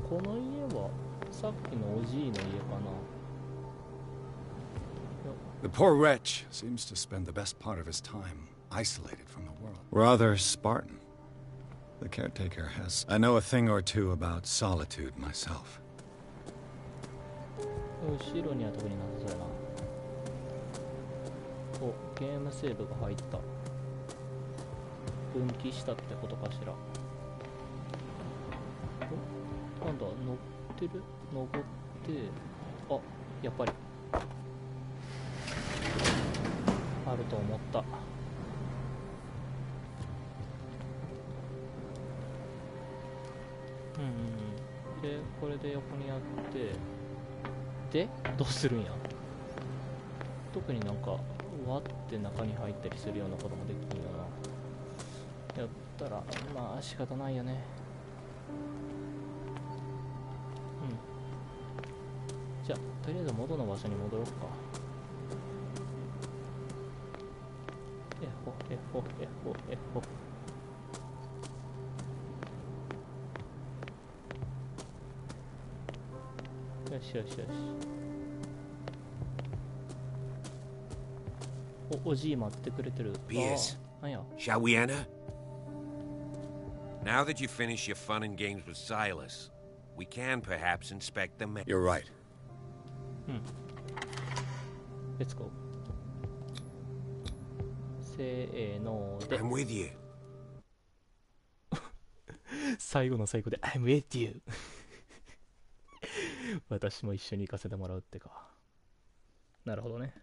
この家はさっきのおじいの家かな。The poor wretch seems to spend the best part of his time isolated from the world. Rather Spartan. The caretaker has... I know a thing or two about solitude myself. 後ろには特になさそうやな。お、ゲームセーブが入った。分岐したってことかしら。なんだ、乗ってる？登って、あ、やっぱりあると思った。で、これで横にやって、で、どうするんや。特になんか割って中に入ったりするようなこともできるよな。やったらまあ仕方ないよね。じゃあとりあえず元の場所に戻ろうか。えほえほえほえほ。よしよしよし。おじい待ってくれてる。Pierce, なんや。 shall we enter? Now that you finish your fun and games with Silas, we can perhaps inspect the men. You're right. Let's go. せーので。I'm with you. 最後の最後で I'm with you 私も一緒に行かせてもらうってか。なるほどね。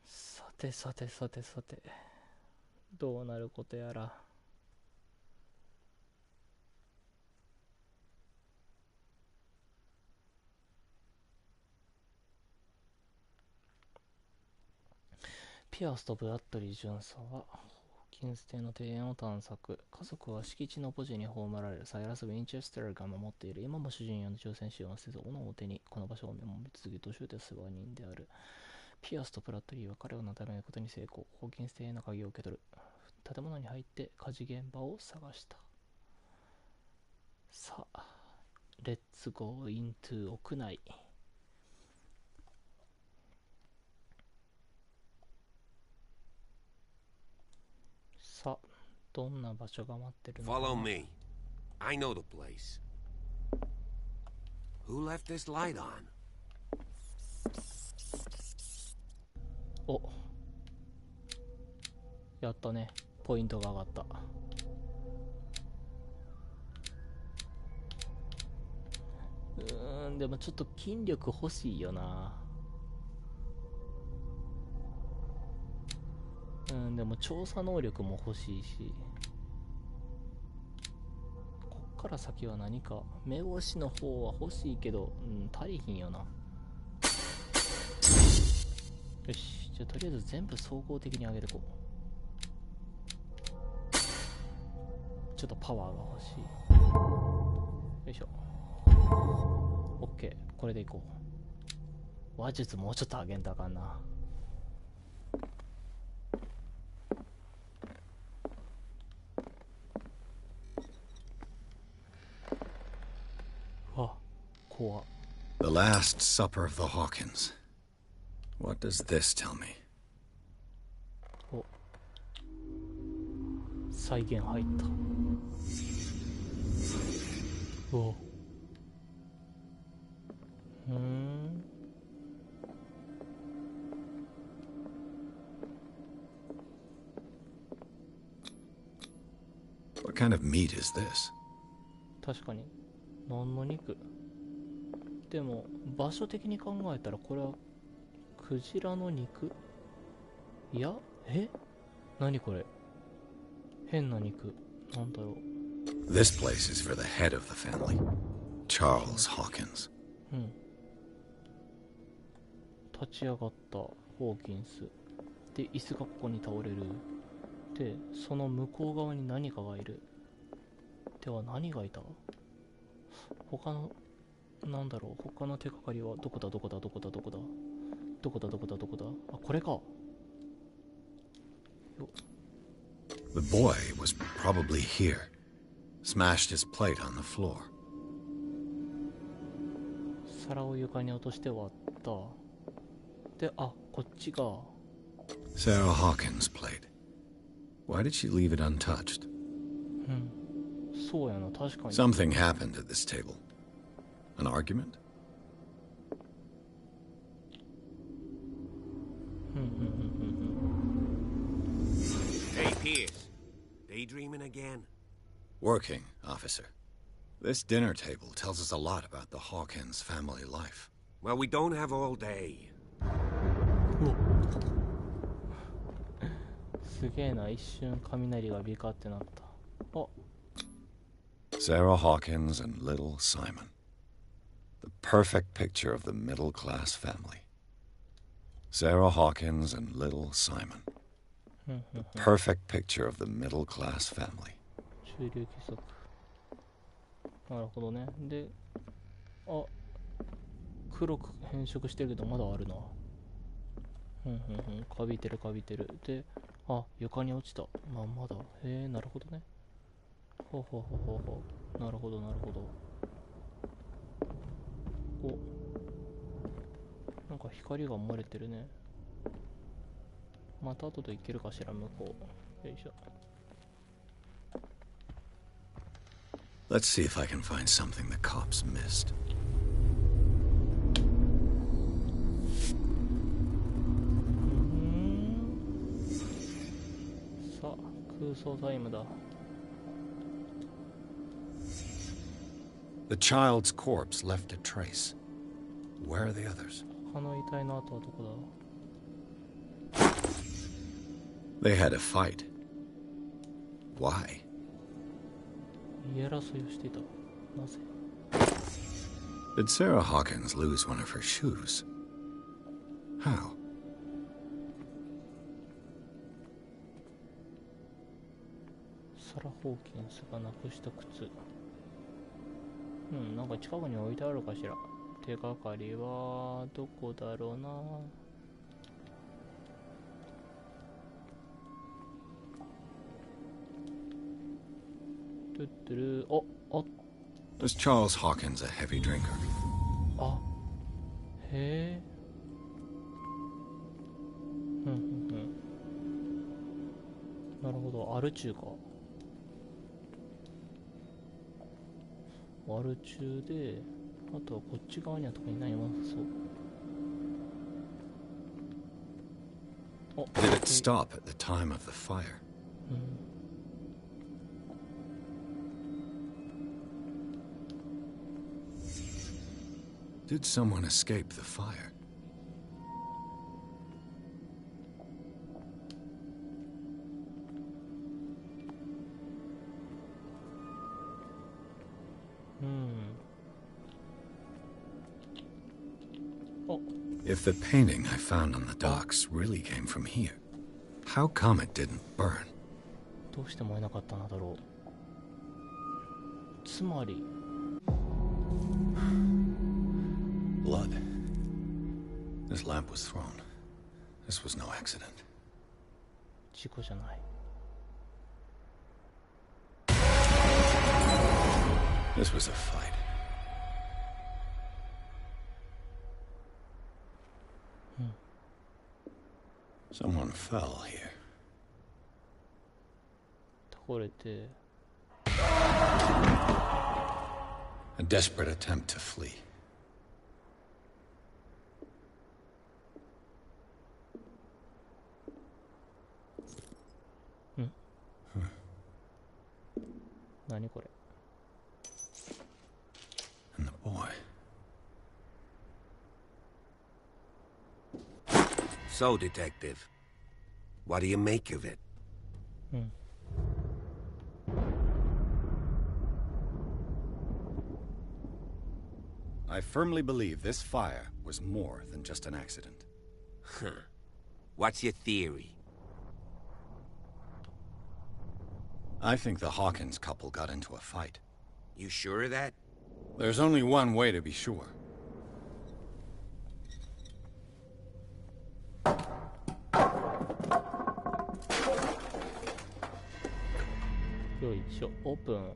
さてさてさてさて、どうなることやら。ピアスとブラッドリー巡査はホーキンス邸の庭園を探索。家族は敷地の墓地に葬られるサイラス・ウィンチェスターが守っている。今も主人用の挑戦しようせず、斧を手にこの場所を守り続け、途中で世話人である。ピアスとブラッドリーは彼をなだめることに成功。ホーキンス邸への鍵を受け取る。建物に入って火事現場を探した。さあ、レッツゴーイントゥ屋内。さあ、どんな場所が待ってるのかな。 Follow me. I know the place. Who left this light on? お、やったね。ポイントが上がった。でもちょっと筋力欲しいよな。でも調査能力も欲しいし、こっから先は何か目星の方は欲しいけど、足りひんよな。よし、じゃあとりあえず全部総合的に上げてこう。ちょっとパワーが欲しい。よいしょ。オッケー、これでいこう。話術もうちょっと上げんとあかんな。The Last Supper of the Hawkins. What does this tell me? お、再現入った。お、What kind of meat is this? 確かに何の肉。でも場所的に考えたらこれはクジラの肉。いや、何これ、変な肉。なんだろう。 This place is for the head of the family, Charles Hawkins. 立ち上がったホーキンスで、椅子がここに倒れる。で、その向こう側に何かがいる。では何がいた？他の、なんだろう、他の手がかりはどこだどこだどこだどこだどこだどこだどこだ。あ、これか。 The boy was probably here. Smashed his plate on the floor. 皿を床に落として割った。で、あ、こっちが Sarah Hawkins' plate. Why did she leave it untouched? そうやな、確かに。 Something happened at this table. An argument? Hey, Pierce. Daydreaming again? Working, officer. This dinner table tells us a lot about the Hawkins family life. Well, we don't have all day. すげえな、一瞬雷がビカってなった。あ、 Sarah Hawkins and little Simon. The perfect picture of the middle-class family. Sarah Hawkins and little Simon. The perfect picture of the middle-class family. 中流貴族。なるほどね。で、あ、黒く変色してるけどまだあるな。カビてるカビてる。で、あ、床に落ちた。まあまだ。へえ、なるほどね。ほうほうほうほうほう。なるほどなるほど。お、なんか光が漏れてるね。また後で行けるかしら、向こう。よいしょ。Let's see if I can find something the cops missed. さあ、空想タイムだ。The child's corpse left a trace. Where are the others? 他の遺体の後はどこだ？ They had a fight. Why? 言い争いをしていた。なぜ？ Did Sarah Hawkins lose one of her shoes? How? サラ・ホーキンスがなくした靴。なんか近くに置いてあるかしら。手がかりはどこだろうな。トゥットゥルー、あ、Was Charles Hawkins a heavy drinker? あ、へえ。なるほど、アル中か。アル中で、あとはこっち側には特にないわ。そう。Did it stop at the time of the fire? Did someone escape the fire? If the painting I found on the docks really came from here, how come it didn't burn? どうして燃えなかったのだろう。つまり Blood. This lamp was thrown. This was no accident. 事故じゃない。This was a fight. Someone fell here. 倒れて。A desperate attempt to flee. Naniこれ? And the boy. So, Detective, what do you make of it? I firmly believe this fire was more than just an accident. Huh. What's your theory? I think the Hawkins couple got into a fight. You sure of that? There's only one way to be sure. Open.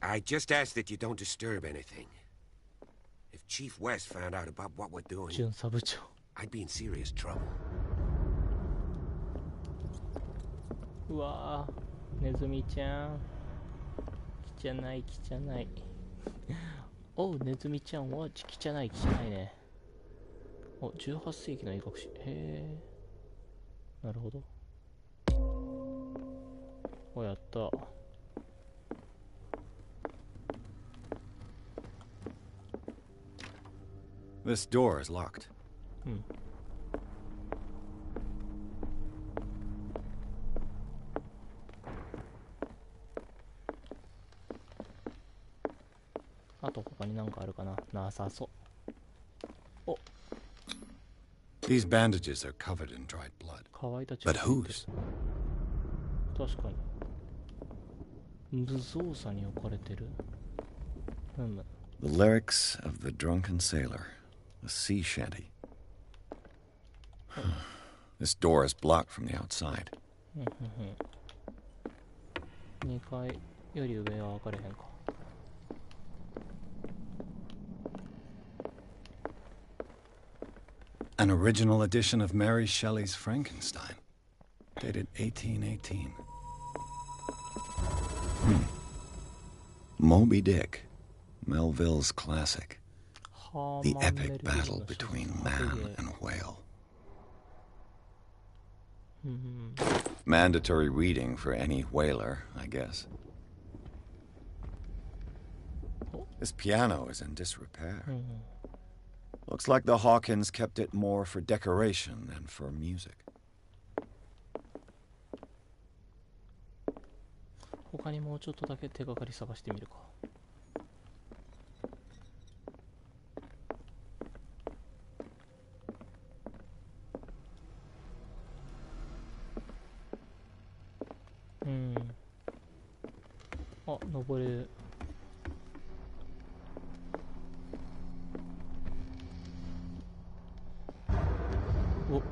I just ask that you don't disturb anything. If Chief West found out about what we're doing, I'd be in serious trouble. うわー、ネズミちゃん。汚い汚い。おう、ネズミちゃんは汚い汚いね。お、18世紀の医学史。へえ。なるほど。お、やった。This door is locked. あと他になんかあるかな。なさそう。お、 These bandages are covered in dried blood. 乾いた血 But whose? 確かに。無造作に置かれてる。The lyrics of the drunken sailor, a sea shanty. This door is blocked from the outside. 2階より上は分かれへんか。An original edition of Mary Shelley's Frankenstein, dated 1818. Moby Dick, Melville's classic. The epic battle between man and whale. Mandatory reading for any whaler, I guess. This piano is in disrepair. Looks like the Hawkins kept it more for decoration than for music. 他にもうちょっとだけ手がかり探してみるか。あ、登れる。お、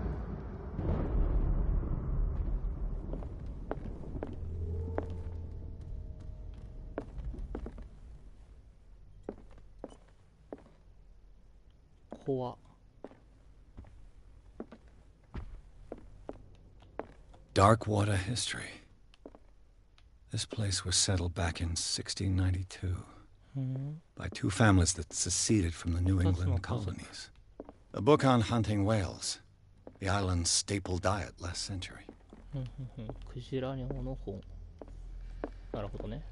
怖っ。Darkwater history. This place was settled back in 1692 by two families that seceded from the New England colonies. A book on hunting whales, the island's staple diet last century. クジラ漁の本。なるほどね。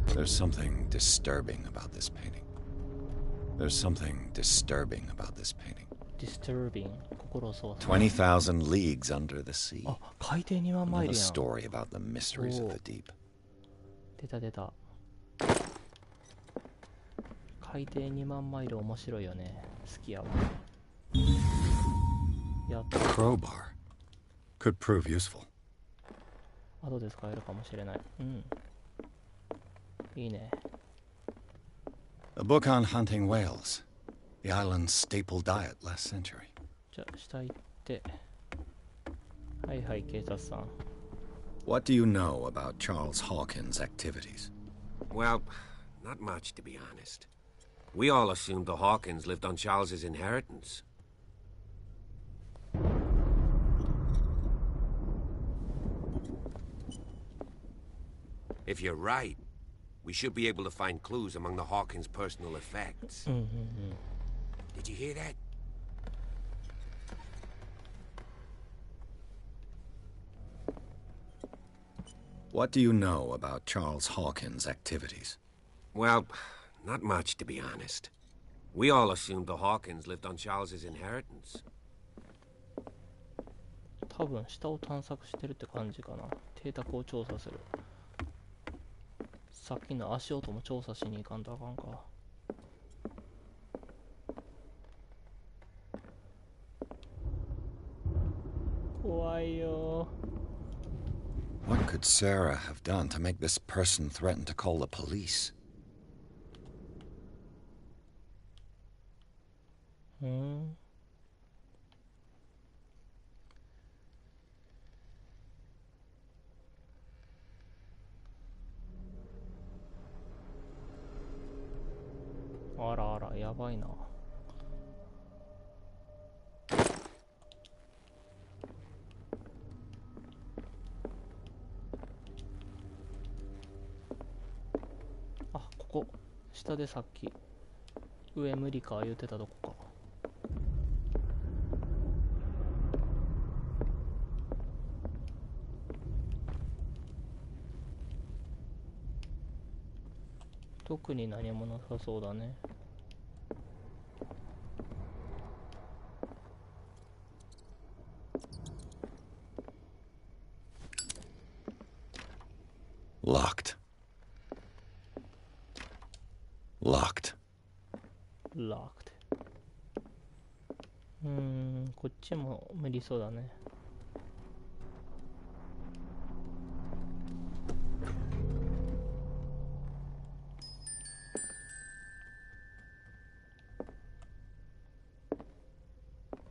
There's something disturbing about this painting. There's something disturbing about this painting. Disturbing. 心をそわす。 20,000 leagues under the sea. あ、海底2万マイル Another やん。 story about the mysteries of the deep. 出た出た。海底2万マイル面白いよね。好きやわ。やっ A crowbar could prove useful. 後で使えるかもしれない。うん。いいね。A book on hunting whales, the island's staple diet last century. じゃあ下行って。はいはい、警察さん。What do you know about Charles Hawkins' activities? Well, not much, to be honest. We all assumed the Hawkins lived on Charles's inheritance. If you're right, we should be able to find clues among the Hawkins' personal effects. Did you hear that? What do you know about Charles Hawkins' activities? Well, not much, to be honest. We all assumed the Hawkins lived on Charles's inheritance. 多分下を探索してるって感じかな。邸宅を調査する。さっきの足音も調査しに行かんとあかんか。怖いよ。What could Sarah have done to make this person threaten to call the police? あらあら、やばいな。あ、ここ下でさっき上無理か言うてたとこか。特に何もなさそうだね。Locked. Locked. Locked. こっちも無理そうだね。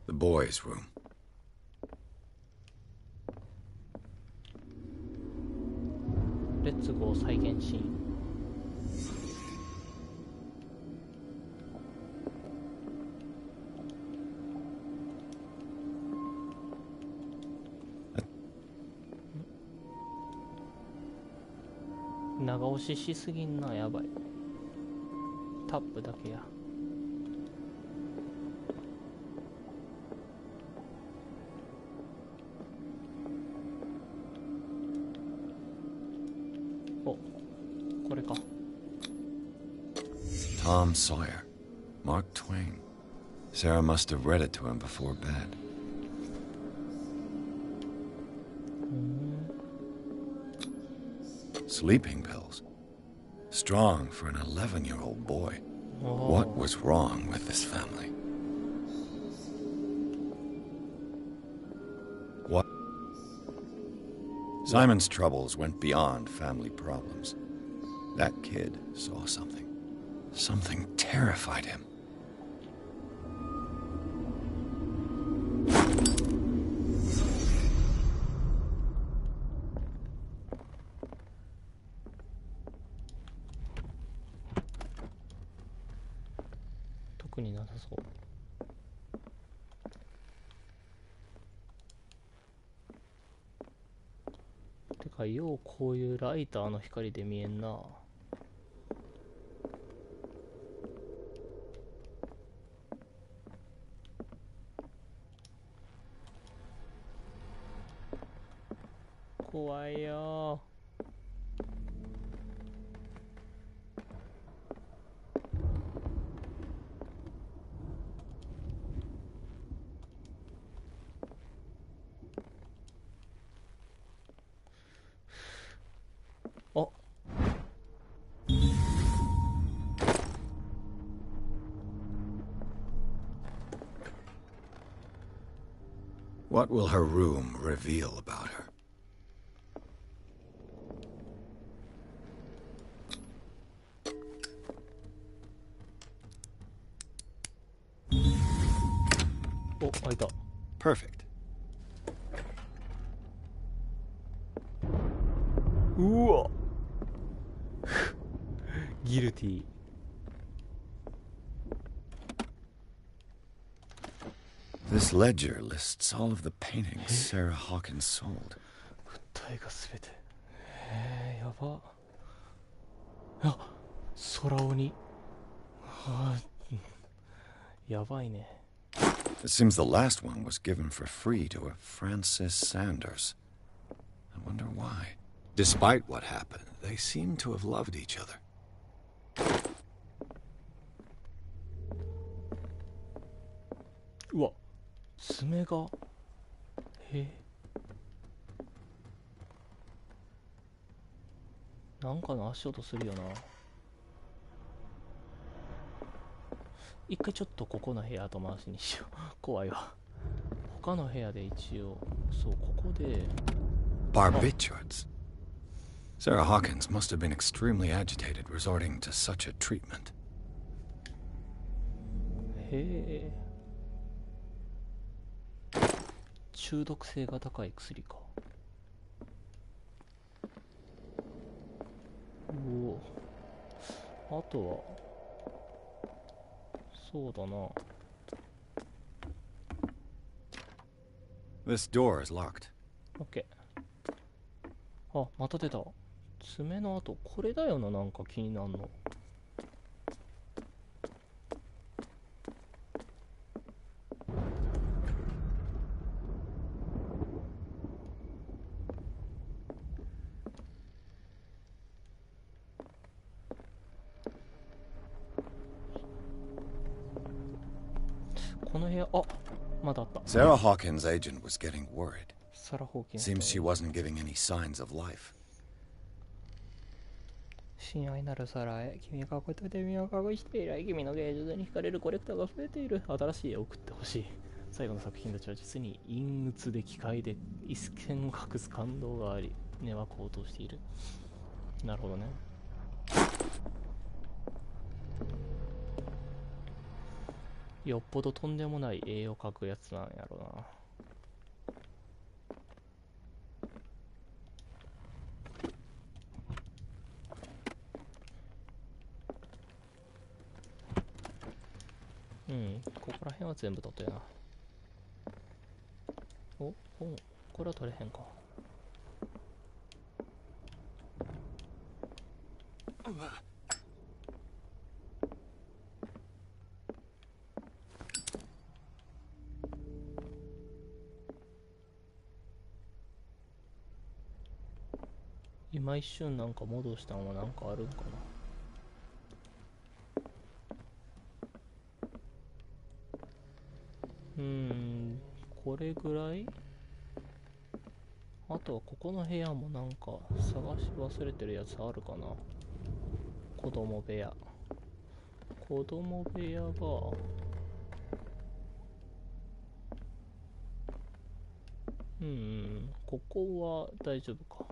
The boys' room. レッツゴー再現シーン。長押ししすぎんな、やばい。タップだけや。お、これか。Tom Sawyer. Mark Twain. Sarah must have read it to him before bed. Sleeping pills. Strong for an 11-year-old boy. What was wrong with this family? What? Simon's troubles went beyond family problems. That kid saw something. Something terrified him. Teka, ようこういうライターの光で見えんな。怖いよ。あ。What will her room reveal about her? Oh, 開いた。Perfect. うわ。ギルティ。This ledger lists all of the paintings Sarah Hawkins sold. 物体がすべて。やば。あ、空鬼。やばいね。It seems the last one was given for free to a Francis Sanders. I wonder why. Despite what happened, they seem to have loved each other. うわ、爪が。なんかの足音するよな。一回ちょっとここの部屋後回しにしよう。怖いわ。他の部屋で一応、そう、ここで。Barbiturates. Sarah Hawkins must have been extremely agitated resorting to such a treatment. へえ。中毒性が高い薬か。おお。あとは。そうだな。This door is locked. OK。あ、また出た。爪の跡、これだよな、なんか気になるの。この部屋、あ、まだあった。Sarah Hawkins' agent was getting worried. サラ・ホーキンス。Seems she wasn't giving any signs of life. 親愛なるサラへ、君がことで身を隠して以来、君の芸術に惹かれるコレクターが増えている。新しい絵を送ってほしい。最後の作品たちは実に陰鬱で機械で一線を隠す感動があり、値は高騰している。なるほどね。よっぽどとんでもない絵を描くやつなんやろな。うん、ここら辺は全部取ってな。お、本、これは取れへんか。今一瞬なんか戻したんはなんかあるんかな。これぐらい。あとはここの部屋もなんか探し忘れてるやつあるかな。子供部屋。子供部屋がここは大丈夫か。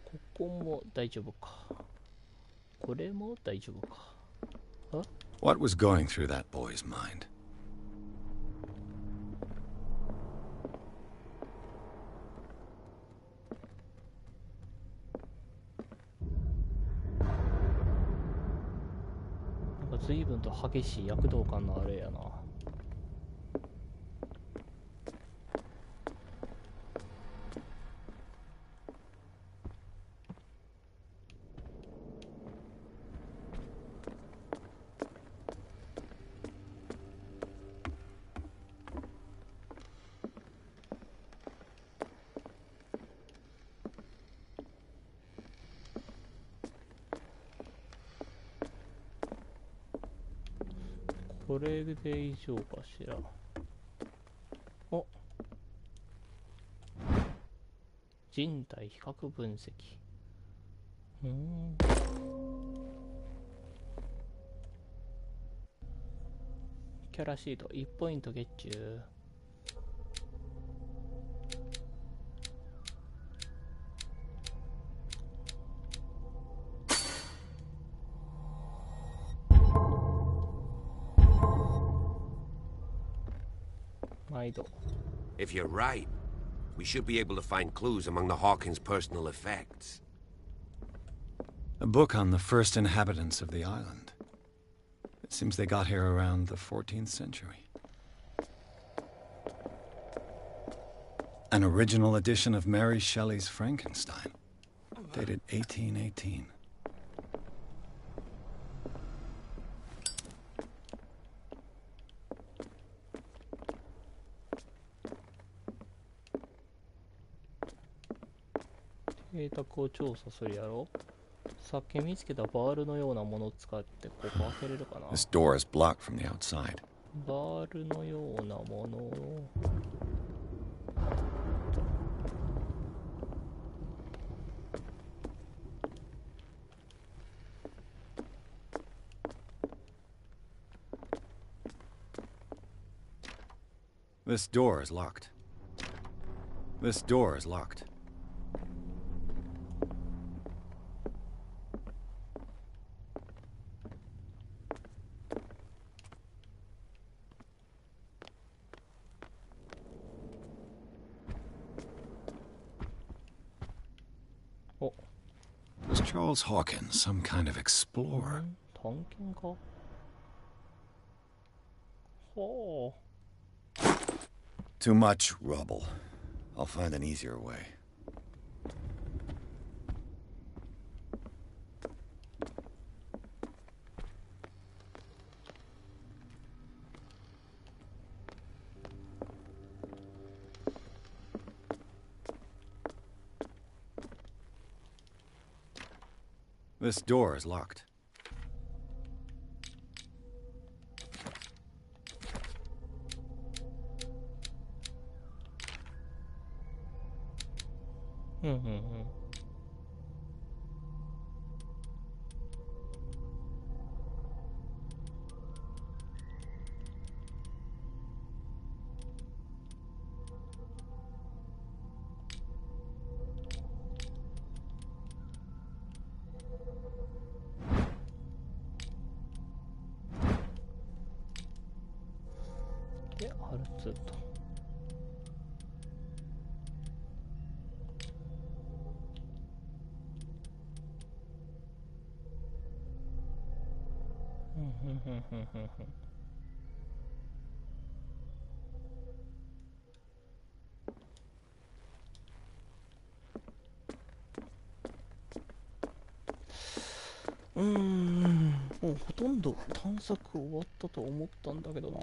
ここも大丈夫か。これも大丈夫か。あ？ What was going through that boy's mind? なんか随分と激しい躍動感のあれやな。これで以上かしら。お、人体比較分析。キャラシート1ポイントゲッチュー。If you're right, we should be able to find clues among the Hawkins' personal effects. A book on the first inhabitants of the island. It seems they got here around the 14th century. An original edition of Mary Shelley's Frankenstein, dated 1818. This door is blocked from the outside. バールのようなもの。This door is locked. This door is locked. Was Charles Hawkins some kind of explorer? 探検家？ほう。Too much rubble. I'll find an easier way. This door is locked. ずっと。もうほとんど探索終わったと思ったんだけどな。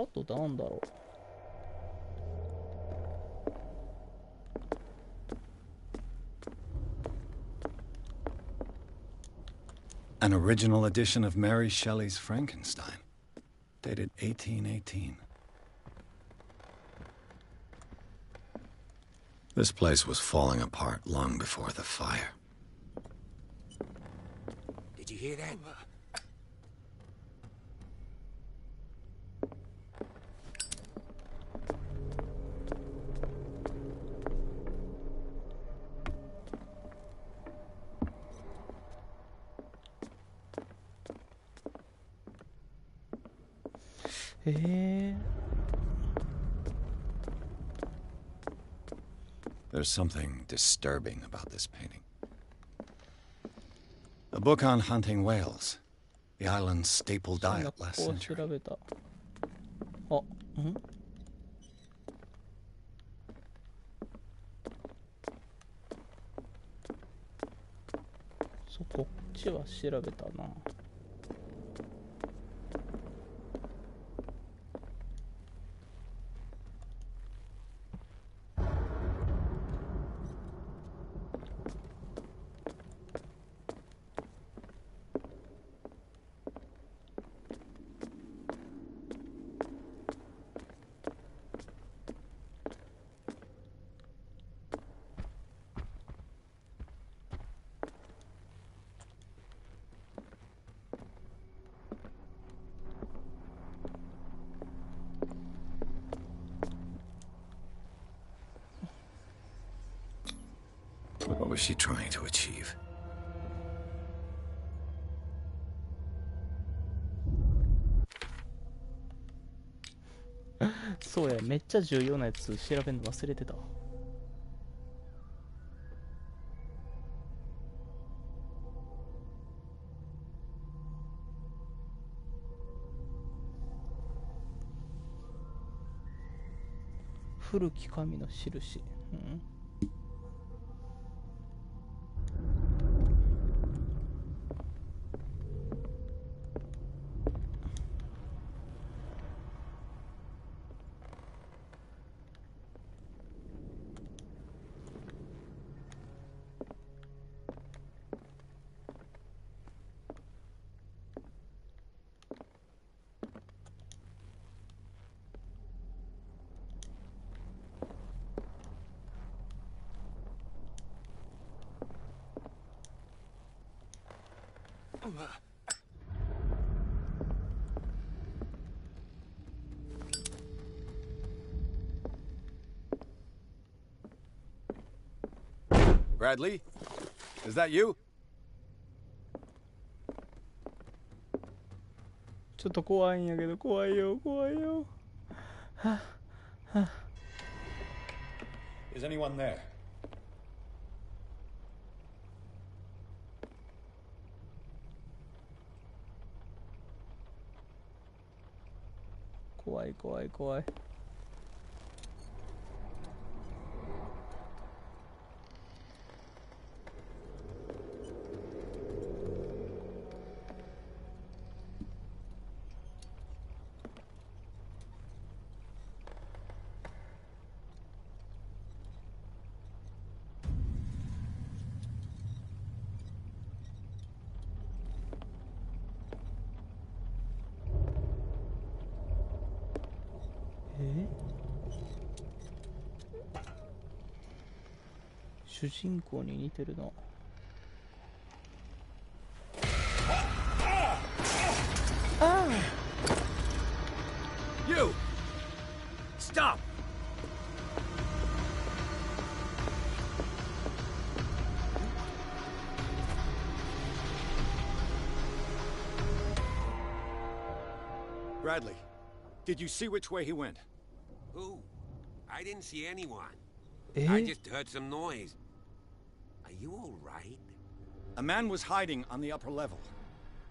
あとなんだろう。An original edition of Mary Shelley's Frankenstein, dated 1818. This place was falling apart long before the fire. Did you hear that? There's something disturbing about this painting. A book on hunting whales, the island's staple diet last century. こっちは調べたな。What was she trying to achieve? そうや、めっちゃ重要なやつ調べるの忘れてた。古き神の印。Bradley? Is that you? ちょっと怖いんやけど、怖いよ、怖いよ。はぁ、はぁ。Is anyone there? 怖い怖い怖い。主人公に似てるな。You! Stop! Bradley, Did you see which way he went? Who? I didn't see anyone. Eh? I just heard some noise. Are you all right? A man was hiding on the upper level.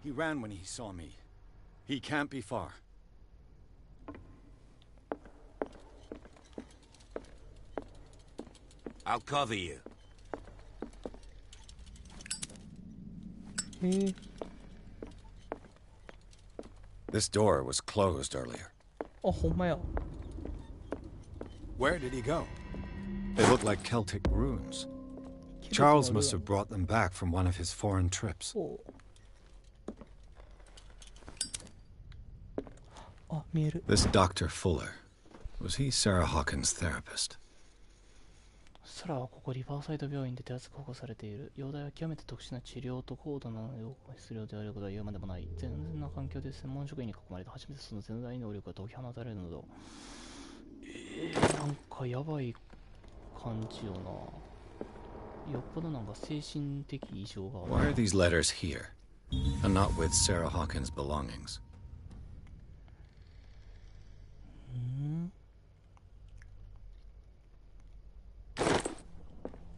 He ran when he saw me. He can't be far. I'll cover you. This door was closed earlier. Oh, ほんまや。 Where did he go? They look like Celtic runes. Charles must have brought them back from one of his foreign trips. This Dr. Fuller, was he Sarah Hawkins' therapist? サラはここリバーサイド病院で手厚く保護されている。容体は極めて特殊な治療と高度な能力が必要であることは言うまでもない。全然な環境で専門職員に囲まれて初めてその潜在能力が解き放たれるなど。なんかやばい感じよな。よっぽどなんか精神的異常がある。Why are these letters here, and not with Sarah Hawkins' belongings?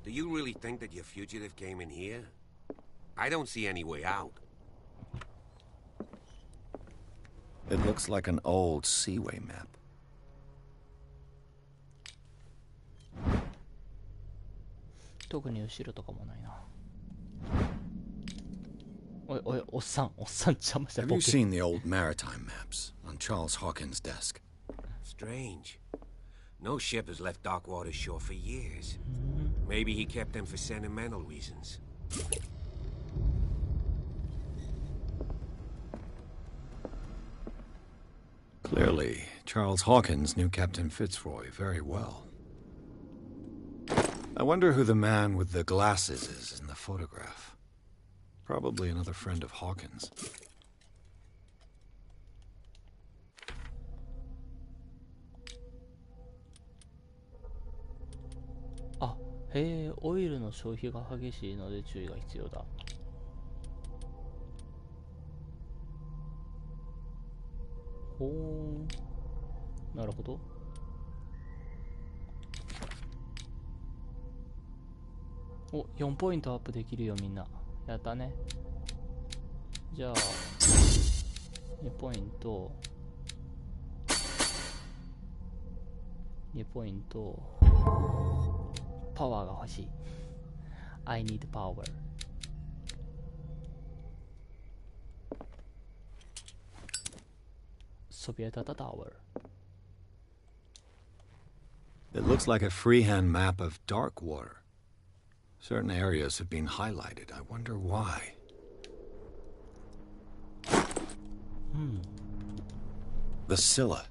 Do you really think that your fugitive came in here? I don't see any way out. It looks like an old seaway map. 特に後ろとかもないな。おいおい、おっさん邪魔した。 Have you seen the old maritime maps on Charles Hawkins' desk? Strange. No ship has left Darkwater shore for years. Maybe he kept them for sentimental reasons. Clearly, Charles Hawkins knew Captain Fitzroy very well. I wonder who the man with the glasses is in the photograph. Probably another friend of Hawkins. Ah, へえ、オイルの消費が激しいので注意が必要だ。ほー、なるほど。お、4ポイントアップできるよみんな。やったね。じゃあ2ポイント2ポイントパワーが欲しい。 I need power。 Soviet Tower. It looks like a freehand map of Darkwater. Certain areas have been highlighted. I wonder why. The Scylla.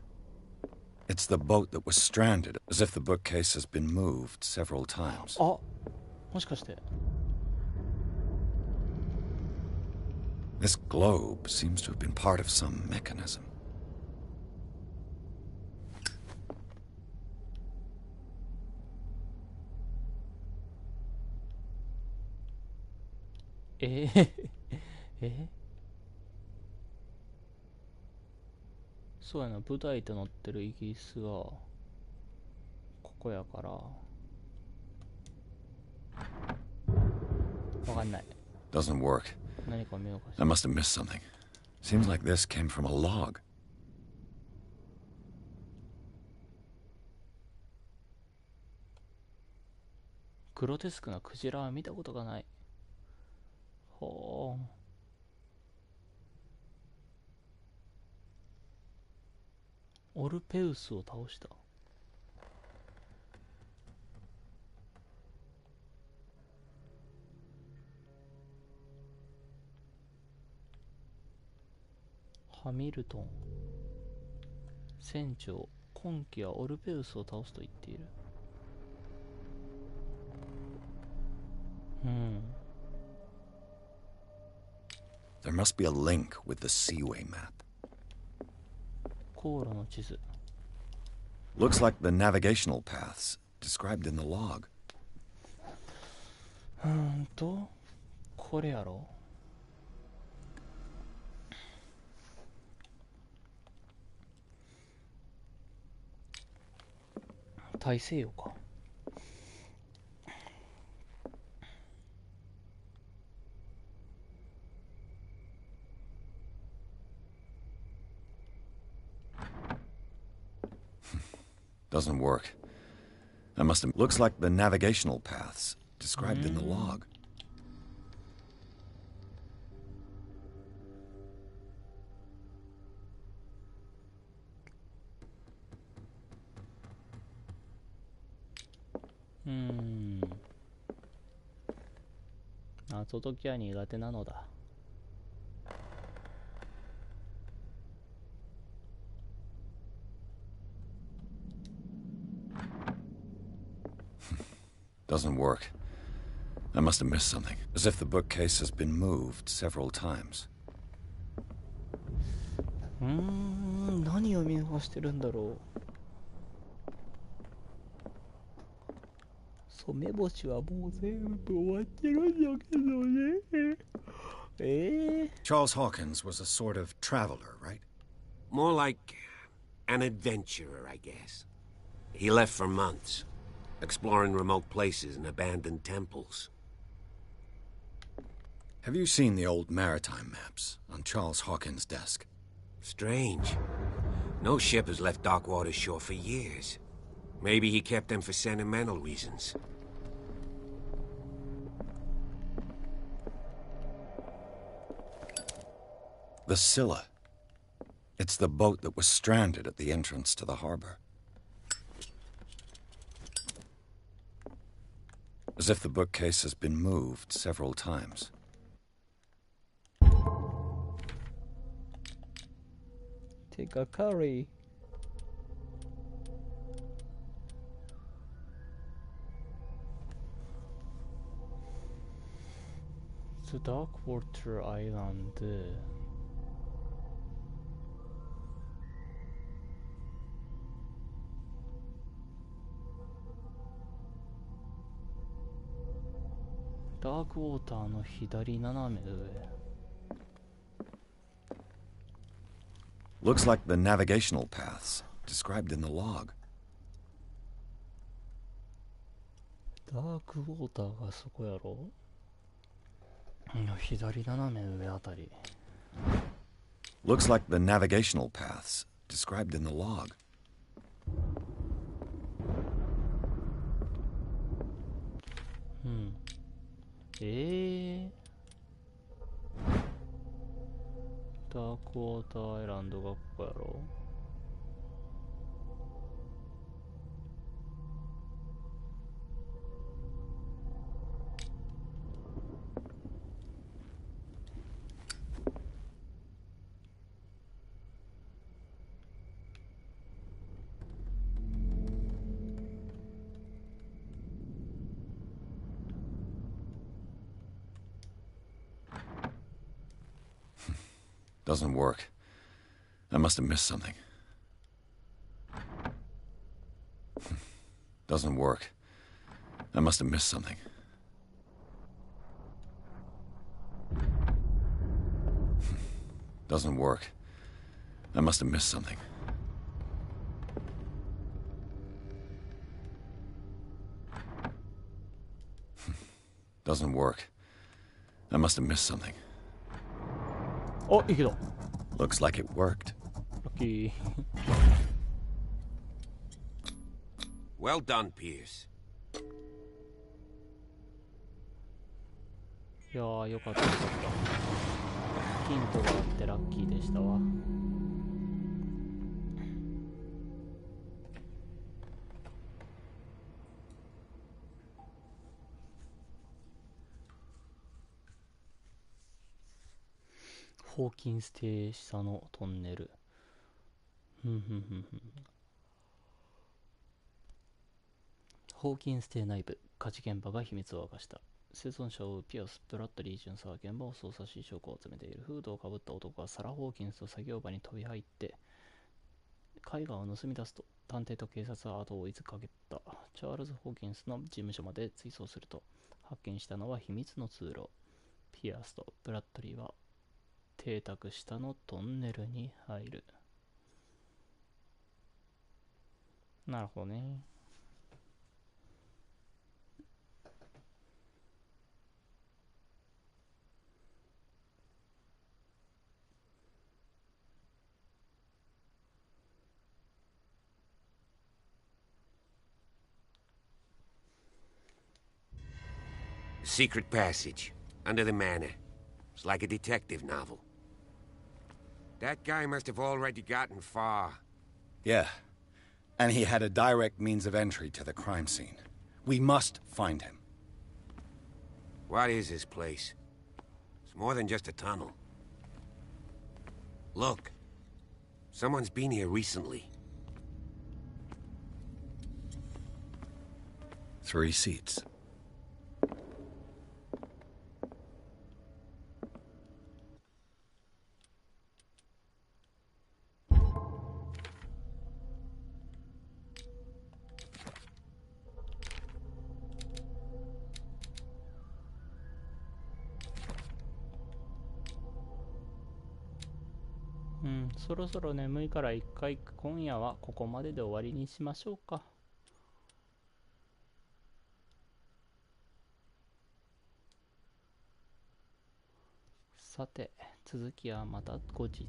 It's the boat that was stranded, as if the bookcase has been moved several times. あ、もしかして。 This globe seems to have been part of some mechanism. Eh? そうやな、舞台となってるイギリスがここやからわかんない。 Doesn't work. 何か見ようかし I must have missed something. Seems like this came from a log. グロテスクなクジラは見たことがない。ほー。オルペウスを倒した。ハミルトン船長、今季はオルペウスを倒すと言っている。There must be a link with the Seaway map. 航路の地図。 Looks like the navigational paths described in the log. これやろ。大西洋か。Doesn't work. I must have... Looks like the navigational paths described in the log. Hmm. 謎解きは苦手なのだ。Doesn't work. I must have missed something. As if the bookcase has been moved several times. 何を見逃してるんだろう。そう、目星はもう全部終わってるんだけどね。Charles Hawkins was a sort of traveler, right? More like an adventurer, I guess. He left for months, exploring remote places and abandoned temples. Have you seen the old maritime maps on Charles Hawkins' desk? Strange. No ship has left Darkwater shore for years. Maybe he kept them for sentimental reasons. The Scylla. It's the boat that was stranded at the entrance to the harbor. As if the bookcase has been moved several times. Take a curry. The Darkwater Island. Darkwater の左斜め上。Looks like the navigational paths described in the log. ダークウォーターがそこやろ。左斜め上あたり。Looks like the navigational paths described in the log. Dark Water Island がここやろ。Doesn't work. I must have missed something. Doesn't work. I must have missed something. Doesn't work. I must have missed something. Doesn't work. I must have missed something. お、いいけど。Looks like it worked. ラッキー。Well done, Pierce. いやー、よかったよかった。ヒントがあってラッキーでしたわ。ホーキンス邸下のトンネル。ホーキンス邸内部、火事現場が秘密を明かした。生存者を追うピアス・ブラッドリー巡査は現場を捜査し証拠を集めている。フードをかぶった男がサラ・ホーキンスと作業場に飛び入って絵画を盗み出すと、探偵と警察は後を追いかけた。チャールズ・ホーキンスの事務所まで追走すると、発見したのは秘密の通路。ピアスとブラッドリーは邸宅下のトンネルに入る。なるほどね。Secret passage, under the manor. It's like a detective novel. That guy must have already gotten far. Yeah. And he had a direct means of entry to the crime scene. We must find him. What is this place? It's more than just a tunnel. Look. Someone's been here recently. 3 seats.うん、そろそろ眠いから一回今夜はここまでで終わりにしましょうか。さて、続きはまた後日。